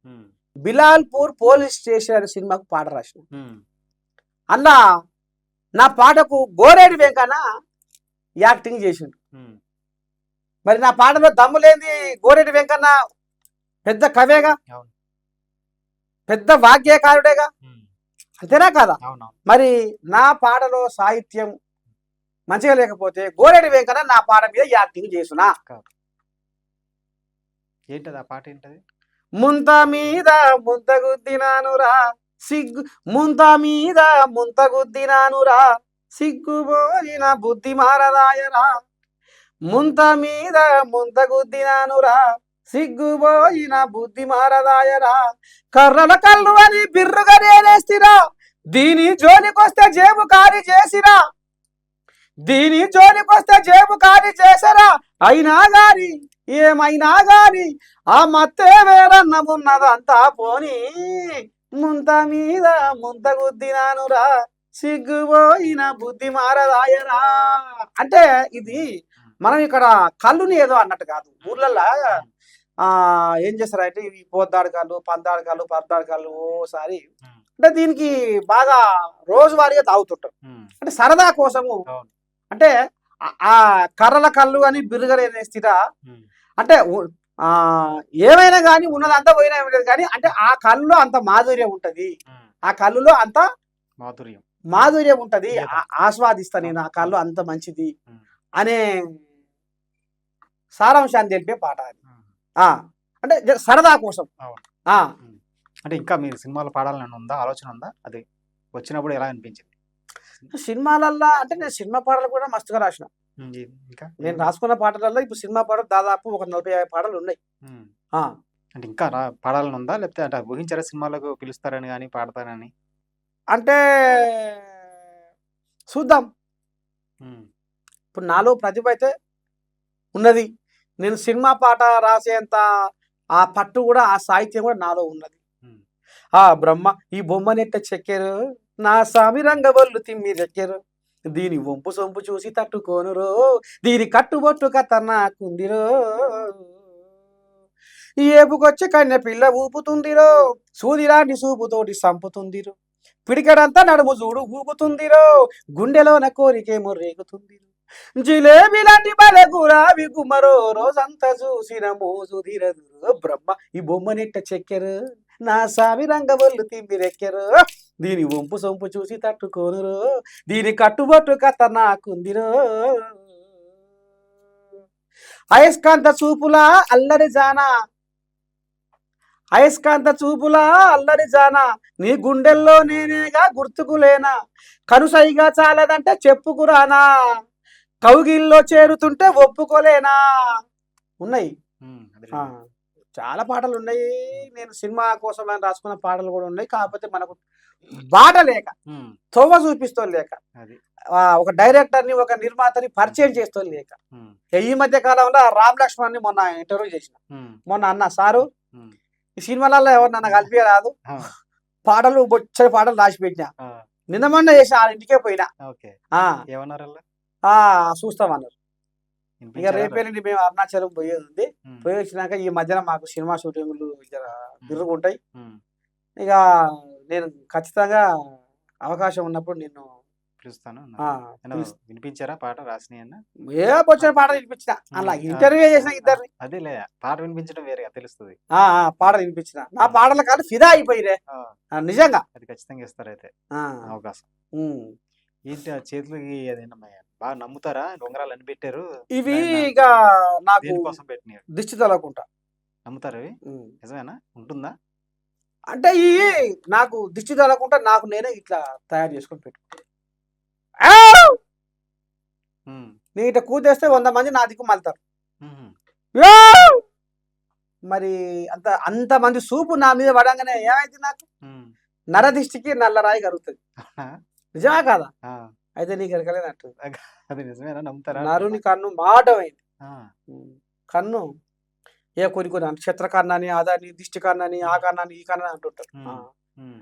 బిలాల్పూర్ పోలీస్ స్టేషన్ అనే సినిమాకు పాట రాసిన అలా నా పాటకు గోరేడి వెంకన్న యాక్టింగ్ చేసిండు మరి నా పాటలో దమ్ము లేని గోరేడి వెంకన్న పెద్ద కవేగా పెద్ద వాగ్యకారుడేగా అంతేనా కదా మరి నా పాటలో సాహిత్యం మంచిగా లేకపోతే గోరేడి వెంకన్న నా పాట మీద యాక్టింగ్ చేసునా ఏంటది ఆ పాట ఏంటది ముంత మీద ముంతగుద్దినానురా సిగ్గు ముంత మీద ముంతగుద్దినానురా సిగ్గుబోయిన బుద్ధి మారదాయరా ముంత మీద ముంతగుద్దినానురా సిగ్గుబోయిన బుద్ధి మారదాయరా కర్రల కళ్ళు అని బిర్రుగా నేనేస్తిరా దీని జోలికొస్తే జేబు కారి చేసిరా దీని జోలికొస్తే జేబు కారి చేసరా అయినా గాని ఏమైనా గాని ఆ మత్తే వేరన్నమున్నదంతా పోని ముంత మీద ముంతగుద్దినానురా సిగ్గుపోయిన బుద్ధి మారదాయరా అంటే ఇది మనం ఇక్కడ కళ్ళుని ఏదో అన్నట్టు కాదు ఊర్లల్లో ఏం చేస్తారంటే ఇవి పోద్దాడకాళ్ళు పందాడకాళ్ళు పద్దాడకాళ్ళు ఓసారి అంటే దీనికి బాగా రోజువారీగా తాగుతుంటారు అంటే సరదా కోసము అంటే ఆ కర్రల కళ్ళు అని బిరుగలేనే స్థిత అంటే ఏమైనా కానీ ఉన్నదంతా పోయినా లేదు కానీ అంటే ఆ కళ్ళులో అంత మాధుర్యం ఉంటది ఆ కళ్ళులో అంత మాధుర్యం ఉంటది ఆస్వాదిస్తా నేను ఆ కళ్ళు అంత మంచిది అనే సారాంశాన్ని తెలిపే పాట అది అంటే సరదా కోసం అంటే ఇంకా మీరు సినిమాలో పాడాలని ఉందా ఆలోచన ఉందా అది వచ్చినప్పుడు ఎలా అనిపించింది సినిమాలల్లో అంటే నేను సినిమా పాటలు కూడా మస్తుగా రాసిన ఇంకా నేను రాసుకున్న పాటలలో ఇప్పుడు సినిమా పాటలు దాదాపు ఒక 40-50 పాటలు ఉన్నాయి అంటే ఇంకా పాడాలని ఉందా లేకపోతే అంటే ఊహించారా సినిమాలకు పిలుస్తారని కానీ పాడతారని అంటే చూద్దాం ఇప్పుడు నాలో ప్రతిభ అయితే ఉన్నది నేను సినిమా పాట రాసేంత ఆ పట్టు కూడా ఆ సాహిత్యం కూడా నాలో ఉన్నది ఆ బ్రహ్మ ఈ బొమ్మనెట్ట చెక్కారు నా సామి రంగవల్లు తిమ్మి చెక్కారు దీని వంపు సొంపు చూసి తట్టుకోనురో దీని కట్టుబొట్టు కత్తన్నాకుందిరో ఏపుకొచ్చి కన్య పిల్ల ఊపుతుందిరో సూదిలాంటి సూపుతోటి సంపుతుందిరో పిడికడంతా నడుము చూడు ఊపుతుందిరో గుండెలోన కోరికేమో రేగుతుందిరో జిలేబీ లాంటి బలే గులాబీ గుమ్మరో రోజంతా చూసిన మోజు తీరదు బ్రహ్మ ఈ బొమ్మనెట్ట చెక్కెరు నా సామి రంగవల్లు తిమ్మిరెక్కెరు దీని వంపు సొంపు చూసి తట్టుకోనురో దీని కట్టుబొట్టు కథ నాకుందిరో అయస్కాంత చూపులా అల్లరి జానా అయస్కాంత చూపులా అల్లరి జానా నీ గుండెల్లో నేనేగా గుర్తుకులేనా కనుసైగా చాలదంటే చెప్పుకురానా కౌగిల్లో చేరుతుంటే ఒప్పుకోలేనా ఉన్నాయి ఉమ్, ఆ, అదేలేండి. చాలా పాటలు ఉన్నాయి నేను సినిమా కోసం అని రాసుకున్న పాటలు కూడా ఉన్నాయి కాకపోతే మనకు బాట లేక ఉమ్, తొవ్వ చూపిస్తూ లేక అది ఒక డైరెక్టర్ని ఒక నిర్మాతని పరిచయం చేస్తూ లేక ఉమ్, ఈ మధ్య కాలంలో రామ్ లక్ష్మణ్ని మొన్న ఇంటర్వ్యూ చేసిన ఉమ్, మొన్న అన్న సారు ఉమ్, ఈ సినిమాలలో ఎవరు నన్ను కలిపి రాదు ఆ, పాటలు బొచ్చడి పాటలు రాసి పెట్టినా ఆ, నిన్న మొన్న చేసిన ఆ ఇంటికే పోయినా ఓకే. ఆ ఏమన్నారు అలా ఆ చూస్తామన్నారు ఇక వినిపించారా? రేపేనండి మేము అరుణాచలం పోయేది ఉంది ఉమ్, పోయి వచ్చినాక ఈ మధ్యన మాకు సినిమా షూటింగ్లు జర తిరుగుంటాయి ఉమ్, ఇక నేను ఖచ్చితంగా అవకాశం ఉన్నప్పుడు నిన్ను పిలుస్తాను ఆ, అన్నారు. ఏమన్నా పిలుస్తా. వినిపించారా పాట రాసినాయి అన్న? ఏ వచ్చిన పాట వినిపించిన అలా ఇంటర్వ్యూ చేసిన ఇద్దరిని అదేలే, పాట వినిపించడం వేరేగా తెలుస్తుంది. పాటలు వినిపించిన నా పాటలు కాదు ఫిదా అయిపోయిరే నిజంగా అది ఖచ్చితంగా ఇస్తారు అయితే ఆ, అవకాశం. ఉమ్. ఏంటి ఆ చేతులకి అదేనమ్మా, బాగా నమ్ముతారా? ఉంగరాలు అని పెట్టారు, ఇవి ఆయన ఇక నాకు దేనికోసం పెట్టినాయి? దిష్టి తలకుంటా నమ్ముతారు అవి? నిజమేనా? ఉంటుందా? అంటే ఈ నాకు దిష్టి తలకుంటా నాకు నేనే ఇట్లా తయారు చేసుకొని పెట్టుకుంటా ఉమ్, నీ ఇట్లా కూతేస్తే 100 మంది నా దిక్కు మళ్తారు ఉమ్, మరి అంతమంది సూపు నా మీద పడంగానే ఏమైంది నాకు ఉమ్. నరదిష్టికి నల్లరాయి కలుగుతుంది నిజమే కాదా ఆ, అయితే నీకు ఎరకలేనట్టు అది నిజమేనా? నమ్ముతారా? నరుని కన్ను మాటమైంది ఆ, కన్ను కొన్ని నక్షత్ర కన్నని అదని దిష్టి కన్నని ఆ కన్నని ఈ కన్నని అంటుంటారు ఉమ్, ఉమ్,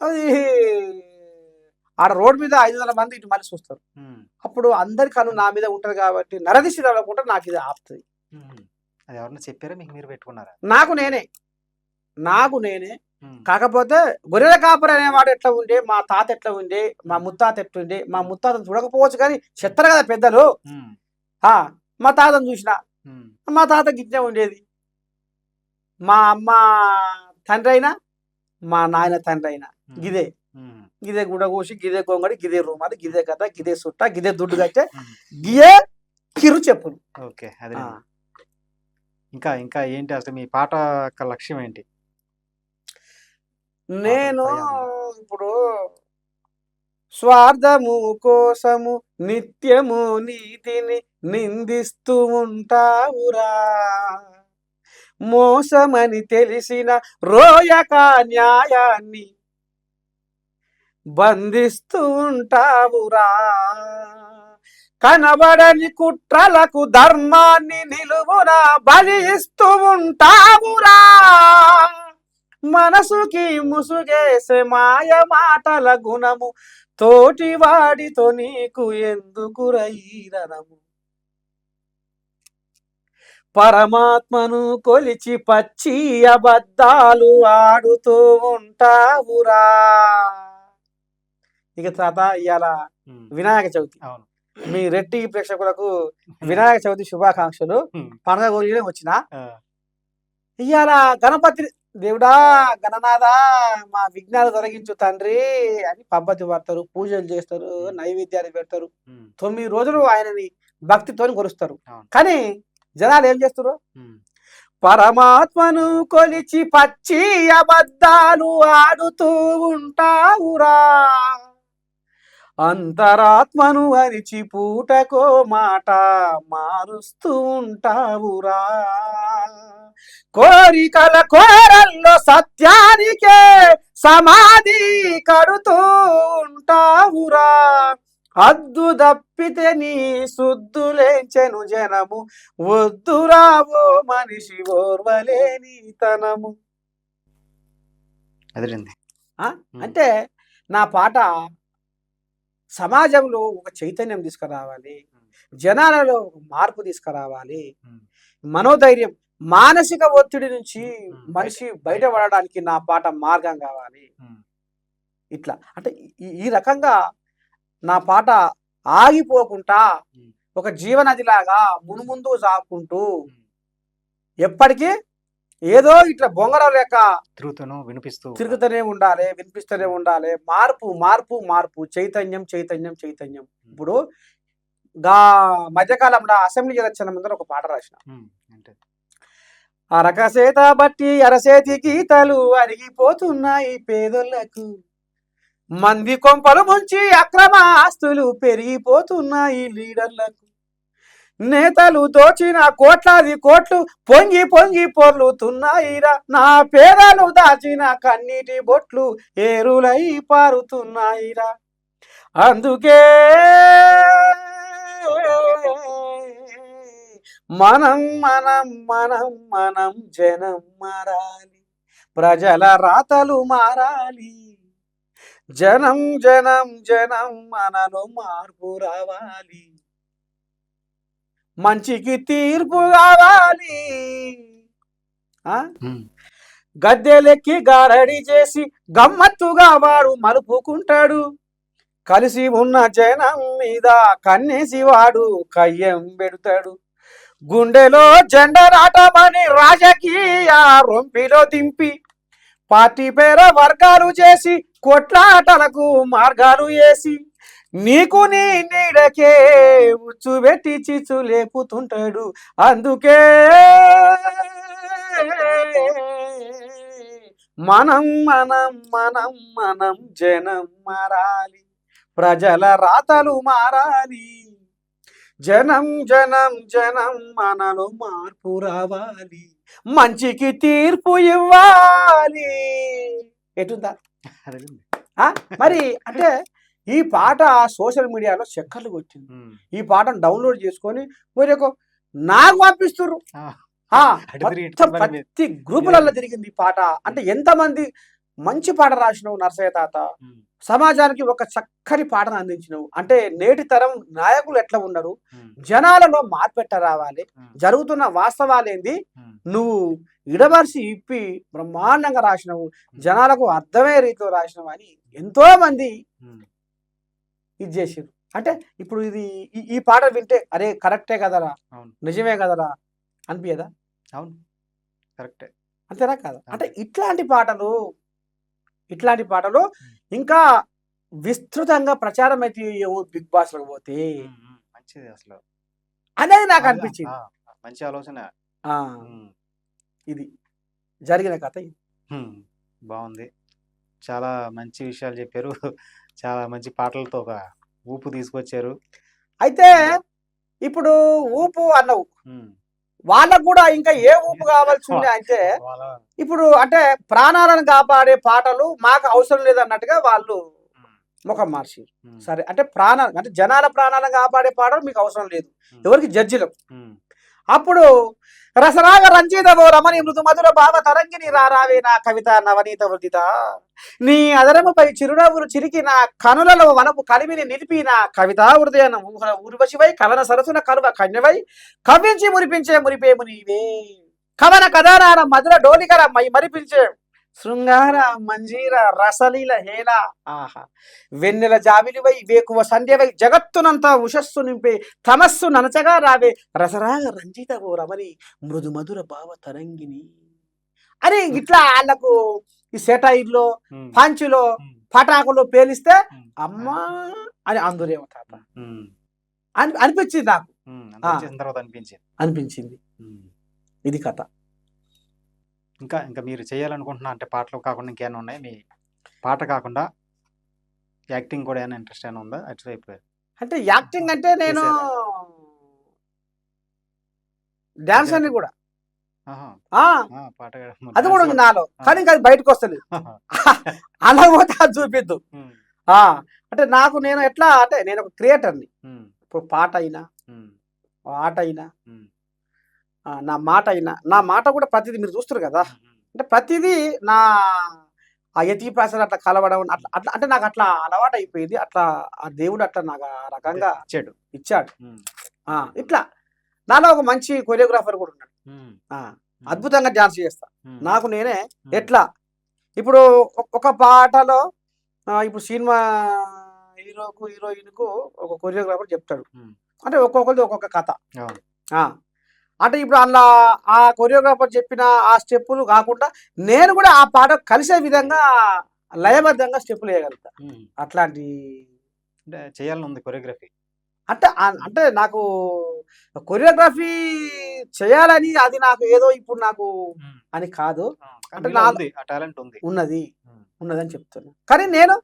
అది ఆడ రోడ్ మీద 500 మంది ఇటు మనిషి వస్తారు ఉమ్, అప్పుడు అందరి కన్ను నా మీద ఉంటది కాబట్టి నరదిష్టి తగలకుండా నాకు ఇది ఆపుతుంది ఉమ్. అది ఎవరన్నా చెప్పారా, మీకు మీరు పెట్టుకున్నారా? నాకు నేనే ఉమ్, కాకపోతే గొర్రెల కాపరి అనేవాడు ఎట్లా ఉండే మా తాత ఎట్లా ఉండే మా ముత్తాత ఎట్లా ఉండే మా ముత్తాతను చూడకపోవచ్చు కానీ చెప్తారు కదా పెద్దలు ఉమ్, మా తాతను చూసిన ఉమ్, మా తాత గిట్నే ఉండేది మా అమ్మ తండ్రి అయినా మా నాయన తండ్రి అయినా గిదే ఉమ్, గిదే గుడగోసి గిదే గొంగడి గిదే రూమాలు గిదే కథ గిదే సుట్ట గిదే దుడ్డు కట్టే ఉమ్. గియే కిరు చెప్పులు ఓకే, అదే. ఇంకా ఇంకా ఏంటి అసలు మీ పాట యొక్క లక్ష్యం ఏంటి? నేను ప్రయాణంలో. ఇప్పుడు స్వార్థము కోసము నిత్యము నీతిని నిందిస్తూ ఉంటావురా మోసమని తెలిసిన రోయక న్యాయాన్ని బంధిస్తూ ఉంటావురా కనబడని కుట్రలకు ధర్మాన్ని నిలువున బలి ఇస్తూ ఉంటావురా మనసుకి ముసుగేసే మాయ మాటల గుణము తోటి వాడితో నీకు ఎందుకు రైరనము పరమాత్మను కొలిచి పచ్చి అబద్ధాలు ఆడుతూ ఉంటావురా ఇక తాత ఇవాళ ఉమ్, వినాయక చవితి అవును. మీ రెడ్డి ప్రేక్షకులకు వినాయక చవితి శుభాకాంక్షలు ఉమ్, పండుగ గురించి వచ్చిన ఆ, ఇవాళ గణపతి దేవుడా గణనాథా మా విఘ్నాలు తొలగించు తండ్రి అని పబ్బతి పడతారు పూజలు చేస్తారు నైవేద్యాలు పెడతారు ఉమ్, 9 రోజులు ఆయనని భక్తితో కొలుస్తారు అవును. కానీ జనాలు ఏం చేస్తారు ఉమ్, పరమాత్మను కొలిచి పచ్చి అబద్ధాలు ఆడుతూ ఉంటావురా అంతరాత్మను అరిచి పూటకో మాట మారుస్తూ ఉంటావురా కోరికల కోరల్లో సత్యానికే సమాధి కడుతూ ఉంటావురా హద్దు దప్పితే నీ సుద్దులేంచెను జనము వద్దురావో మనిషి ఓర్వలేని తనము అదేలేండి. అంటే నా పాట సమాజంలో ఒక చైతన్యం తీసుకురావాలి జనాలలో ఒక మార్పు తీసుకురావాలి ఉమ్, మనోధైర్యం మానసిక ఒత్తిడి నుంచి మనిషి బయట- బయటపడడానికి నా పాట మార్గం కావాలి ఉమ్, ఇట్లా అంటే ఈ రకంగా నా పాట ఆగిపోకుండా ఉమ్, ఒక జీవనదిలాగా మునుముందు సాగుకుంటూ ఉమ్. ఎప్పటికీ ఏదో ఇట్లా బొంగరం లెక్క తిరుగుతూను వినిపిస్తూ ఉండాలి. తిరుగుతూనే ఉండాలి, వినిపిస్తూనే ఉండాలి. మార్పు మార్పు మార్పు, చైతన్యం చైతన్యం చైతన్యం. ఇప్పుడు గా మధ్యకాలంలో అసెంబ్లీ ఎలక్షన్ల ముందర ఒక పాట రాసిన. ఉమ్, అంటే అరకసేత బట్టి అరసేతి గీతలు అరిగిపోతున్నాయి పేదోళ్లకు, మంది కొంపలు ముంచి అక్రమ ఆస్తులు పెరిగిపోతున్నాయి లీడర్లకు, నేతలు దోచిన కోట్లాది కోట్లు పొంగి పొంగి పొర్లుతున్నాయిరా, నా పేదలు దాచిన కన్నీటి బొట్లు ఏరులై పారుతున్నాయిరా. అందుకే మనం మనం మనం మనం జనం మారాలి, ప్రజల రాతలు మారాలి, జనం జనం జనం మనలో మార్పు రావాలి, మంచికి తీర్పు కావాలి. ఆ ఉమ్, గద్దెలెక్కి గారడి చేసి గమ్మత్తుగా వాడు మలుపుకుంటాడు, కలిసి ఉన్న జనం మీద కన్నేసి వాడు కయ్యం పెడతాడు, గుండెలో జెండరాటమని రాజకీయ రొంపిలో దింపి పార్టీ పేర వర్గాలు చేసి కొట్లాటలకు మార్గాలు వేసి నీకు నీ నీడకే ఉచ్చు పెట్టి చిచ్చు లేపుతుంటాడు. అందుకే మనం మనం మనం మనం జనం మారాలి, ప్రజల రాతలు మారాలి, జనం జనం జనం మనలో మార్పు రావాలి, మంచికి తీర్పు ఇవ్వాలి. ఎటుందా అదేండి. ఆ? మరి అంటే ఈ పాట సోషల్ మీడియాలో చక్కర్లు కొట్టింది. ఉమ్, ఈ పాటను డౌన్లోడ్ చేసుకొని ఊరేకో నాకు పంపిస్తుర్రు. ఆ, ఆ, అటు తిరిగి ఇటు మొత్తం తిరిగి ప్రతి గ్రూపులలో తిరిగింది ఈ పాట. అంటే ఎంతమంది మంచి పాట రాసినావు నరసయ్య తాత, ఉమ్, సమాజానికి ఒక చక్కని పాటను అందించినవు. అంటే నేటి తరం నాయకులు ఎట్లా ఉన్నారు, ఉమ్, జనాలలో మార్పెట్ట రావాలి, ఉమ్, జరుగుతున్న వాస్తవాలేంది ఉమ్, నువ్వు ఇడమర్చి ఇప్పి బ్రహ్మాండంగా రాసినవు, జనాలకు అర్థమయ్యే రీతిలో రాసినవు అని ఎంతో మంది ఉమ్, ఇది చేసిరు. అంటే ఇప్పుడు ఇది ఈ పాట వింటే అరే కరెక్టే కదరా, అవును నిజమే కదరా అనిపించదా? అవును కరెక్టే. అంతేనా కదా? అంటే ఇట్లాంటి పాటలు ఇంకా విస్తృతంగా ప్రచారం అయితే బిగ్ బాస్ లో పోతే ఉమ్, ఉమ్, మంచిది అసలు. అనేది నాకు అలా, అనిపించింది. ఆ, మంచి ఆలోచన. ఆ, ఉమ్, ఇది జరిగిన కథ ఇది. ఉమ్, బాగుంది. చాలా మంచి విషయాలు చెప్పారు. చాలా మంచి పాటలతో ఒక ఊపు తీసుకొచ్చారు. అయితే ఇప్పుడు ఊపు అన్నవు, ఉమ్, వాళ్ళకు కూడా ఇంకా ఏ ఊపు కావాల్సి ఉంది అంటే వాళ్ళ ఇప్పుడు అంటే ప్రాణాలను కాపాడే పాటలు మాకు అవసరం లేదన్నట్టుగా వాళ్ళు ఉమ్, ముఖం మార్చి. ఉమ్, సరే అంటే ప్రాణాలు అంటే జనాల ప్రాణాలను కాపాడే పాటలు మీకు అవసరం లేదు, ఉమ్, ఎవరికి జడ్జిలకు. ఉమ్, అప్పుడు రసరాగ రంజిత ఓ రమణి మృదు మధుర భావ తరంగిణి రారావే నా కవిత నవనీత వృదిత, నీ అదరముపై చిరునవ్వులు చిరికి నా కనులలో వనపు కలిమిని నిలిపి నా కవితా హృదయన ఊహల ఊర్వశివై కవన సరసున కలువ కన్యవై కవ్వించి మురిపించే మురిపేము నీవే, కవన కథానార మధుర డోలికర మై మరిపించే శృంగార మంజీర రసలీల హేళ, ఆహా వెన్నెల జాబిలివై వేకువ సంధ్యవై జగత్తునంతా ఉషస్సు నింపే తమస్సు ననచగా రావే రసరాగ రంజిత ఓ రమణి మృదు మధుర భావ తరంగిణి అని ఇట్లా వాళ్ళకు ఈ సెటైర్లో ఉమ్, పంచులో ఉమ్, పటాకులు పేలిస్తే ఉమ్, అమ్మా అని అందురేమో తాత ఉమ్, అనిపించింది నాకు. ఉమ్, అందరూ చేసిన తర్వాత అనిపించింది. అనిపించింది. ఉమ్. ఇది కథ. ఇంకా ఇంకా మీరు చేయాలనుకుంటున్నా అంటే పాటలు కాకుండా ఇంకేమైనా ఉన్నాయి? మీ పాట కాకుండా యాక్టింగ్ కూడా ఏమైనా ఇంట్రెస్ట్ ఏమైనా ఉందా అటువైపు? అంటే యాక్టింగ్ అంటే నేను చేశారా? డాన్స్ అంటే అన్ని కూడా ఆహా, ఆ పాట అది కూడా ఉంది నాలో, కానీ ఇంకా అది బయటకు వస్తలేదు. అలా పోతే అది చూపిద్దు. అంటే నేను ఎట్లా అంటే నేను ఒక క్రియేటర్ని. ఇప్పుడు పాట అయినా ఆట అయినా నా మాట కూడా ప్రతిదీ మీరు చూస్తారు కదా. అంటే ప్రతిదీ నా ఆ యతి ప్రాసలు అట్లా కలవడం అట్లా అట్లా అంటే నాకు అట్లా అలవాటు అయిపోయింది. అట్లా ఆ దేవుడు అట్లా నాకు ఆ రకంగా ఇచ్చాడు. ఇట్లా నాలో ఒక మంచి కొరియోగ్రాఫర్ కూడా ఉన్నాడు. అద్భుతంగా డాన్స్ చేస్తా. నాకు నేనే ఎట్లా ఇప్పుడు ఒక పాటలో ఇప్పుడు సినిమా హీరోకు హీరోయిన్కు ఒక కొరియోగ్రాఫర్ చెప్తాడు. ఉమ్, అంటే ఒక్కొక్కరిది ఒక్కొక్క కథ. అవును. ఆ! అంటే ఇప్పుడు అందులో ఆ కొరియోగ్రాఫర్ చెప్పిన ఆ స్టెప్పులు కాకుండా నేను కూడా ఆ పాట కలిసే విధంగా లయబద్ధంగా స్టెప్పులు వేయగలుగుతా. ఉమ్, అట్లాంటి అంటే చేయాలని ఉంది కొరియోగ్రఫీ. అంటే అంటే నాకు కొరియోగ్రఫీ చేయాలని అది నాకు ఏదో ఇప్పుడు నాకు అని కాదు. కానీ అంటే మీలో నా ఉంది, ఆ టాలెంట్ ఉంది. ఉన్నది. ఉమ్, ఉన్నదని చెప్తున్నా. కానీ నేను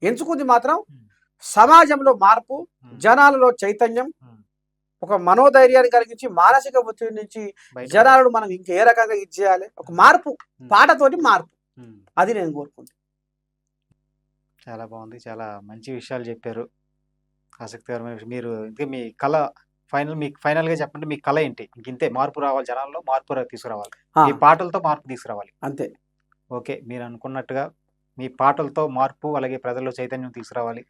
ఎంచుకుంది మాత్రం ఉమ్, సమాజంలో మార్పు, ఉమ్, జనాలలో చైతన్యం, ఉమ్, ఒక మనోధైర్యాన్ని కలిగించి, మానసిక ఒత్తిడి నుంచి బయట జనాలను మనం ఇంక ఏ రకంగా ఇది చేయాలి. ఒక మార్పు, ఉమ్, పాటతోటి మార్పు. ఉమ్. అది నేను కోరుకుంది. చాలా బాగుంది. చాలా మంచి విషయాలు చెప్పారు. ఆసక్తికరమైన విషయం. మీరు ఇంకా మీ కళ మీకు ఫైనల్‌గా చెప్పండి. మీ కళ ఏంటి? ఇంకింతే మార్పు రావాలి, జనాల్లో మార్పు తీసుకురావాలి. ఆ! మీ పాటలతో మార్పు తీసుకురావాలి. అంతే. ఓకే. మీరు అనుకున్నట్టుగా మీ పాటలతో మార్పు, అలాగే ప్రజల్లో చైతన్యం తీసుకురావాలి.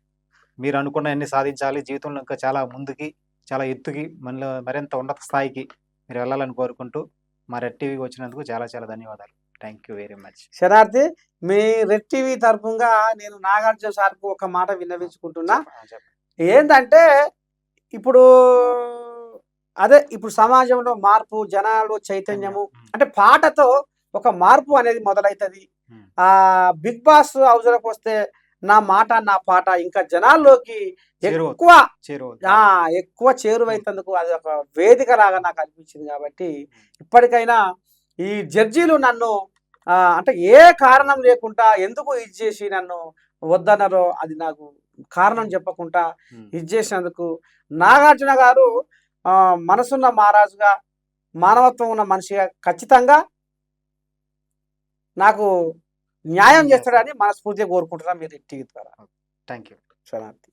మీరు అనుకున్నయన్నీ సాధించాలి. జీవితంలో ఇంకా చాలా ముందుకి, చాలా ఎత్తుకి, మనలో మరింత ఉన్నత స్థాయికి మీరు వెళ్ళాలని కోరుకుంటూ, మా రెడ్ టీవీకి వచ్చినందుకు చాలా చాలా ధన్యవాదాలు. Thank you very much. శరార్థి మీ రెడ్ టీవీ తరపుగా నేను నాగార్జున సార్‌కు ఒక మాట విన్నవించుకుంటున్నా. చెప్పండి. ఏందంటే ఇప్పుడు ఇప్పుడు సమాజంలో మార్పు, జనాల్లో చైతన్యము అంటే పాటతో ఒక మార్పు అనేది మొదలైతది. హ్మ్. 'బిగ్ బాస్' హౌస్‌లోకొస్తే నా మాట, నా పాట ఇంకా జనాల్లోకి ఎక్కువ చేరువవుతుంది. ఎక్కువ చేరువైతందుకు అది ఒక వేదికలాగా నాకు అనిపించింది కాబట్టి, ఇప్పటికైనా ఈ జడ్జీలు నన్ను అంటే ఏ కారణం లేకుండా ఎందుకు ఇది చేసి నన్ను వద్దన్నారో అది నాకు కారణం చెప్పకుండా హ్మ్. ఇది చేసినందుకు నాగార్జున గారు మనసున్న మహారాజుగా, మానవత్వం ఉన్న మనిషిగా ఖచ్చితంగా నాకు న్యాయం చేస్తాడని మనస్ఫూర్తిగా కోరుకుంటున్నా మీ రెడ్ టీవీ ద్వారా. Thank you. శరణార్థి.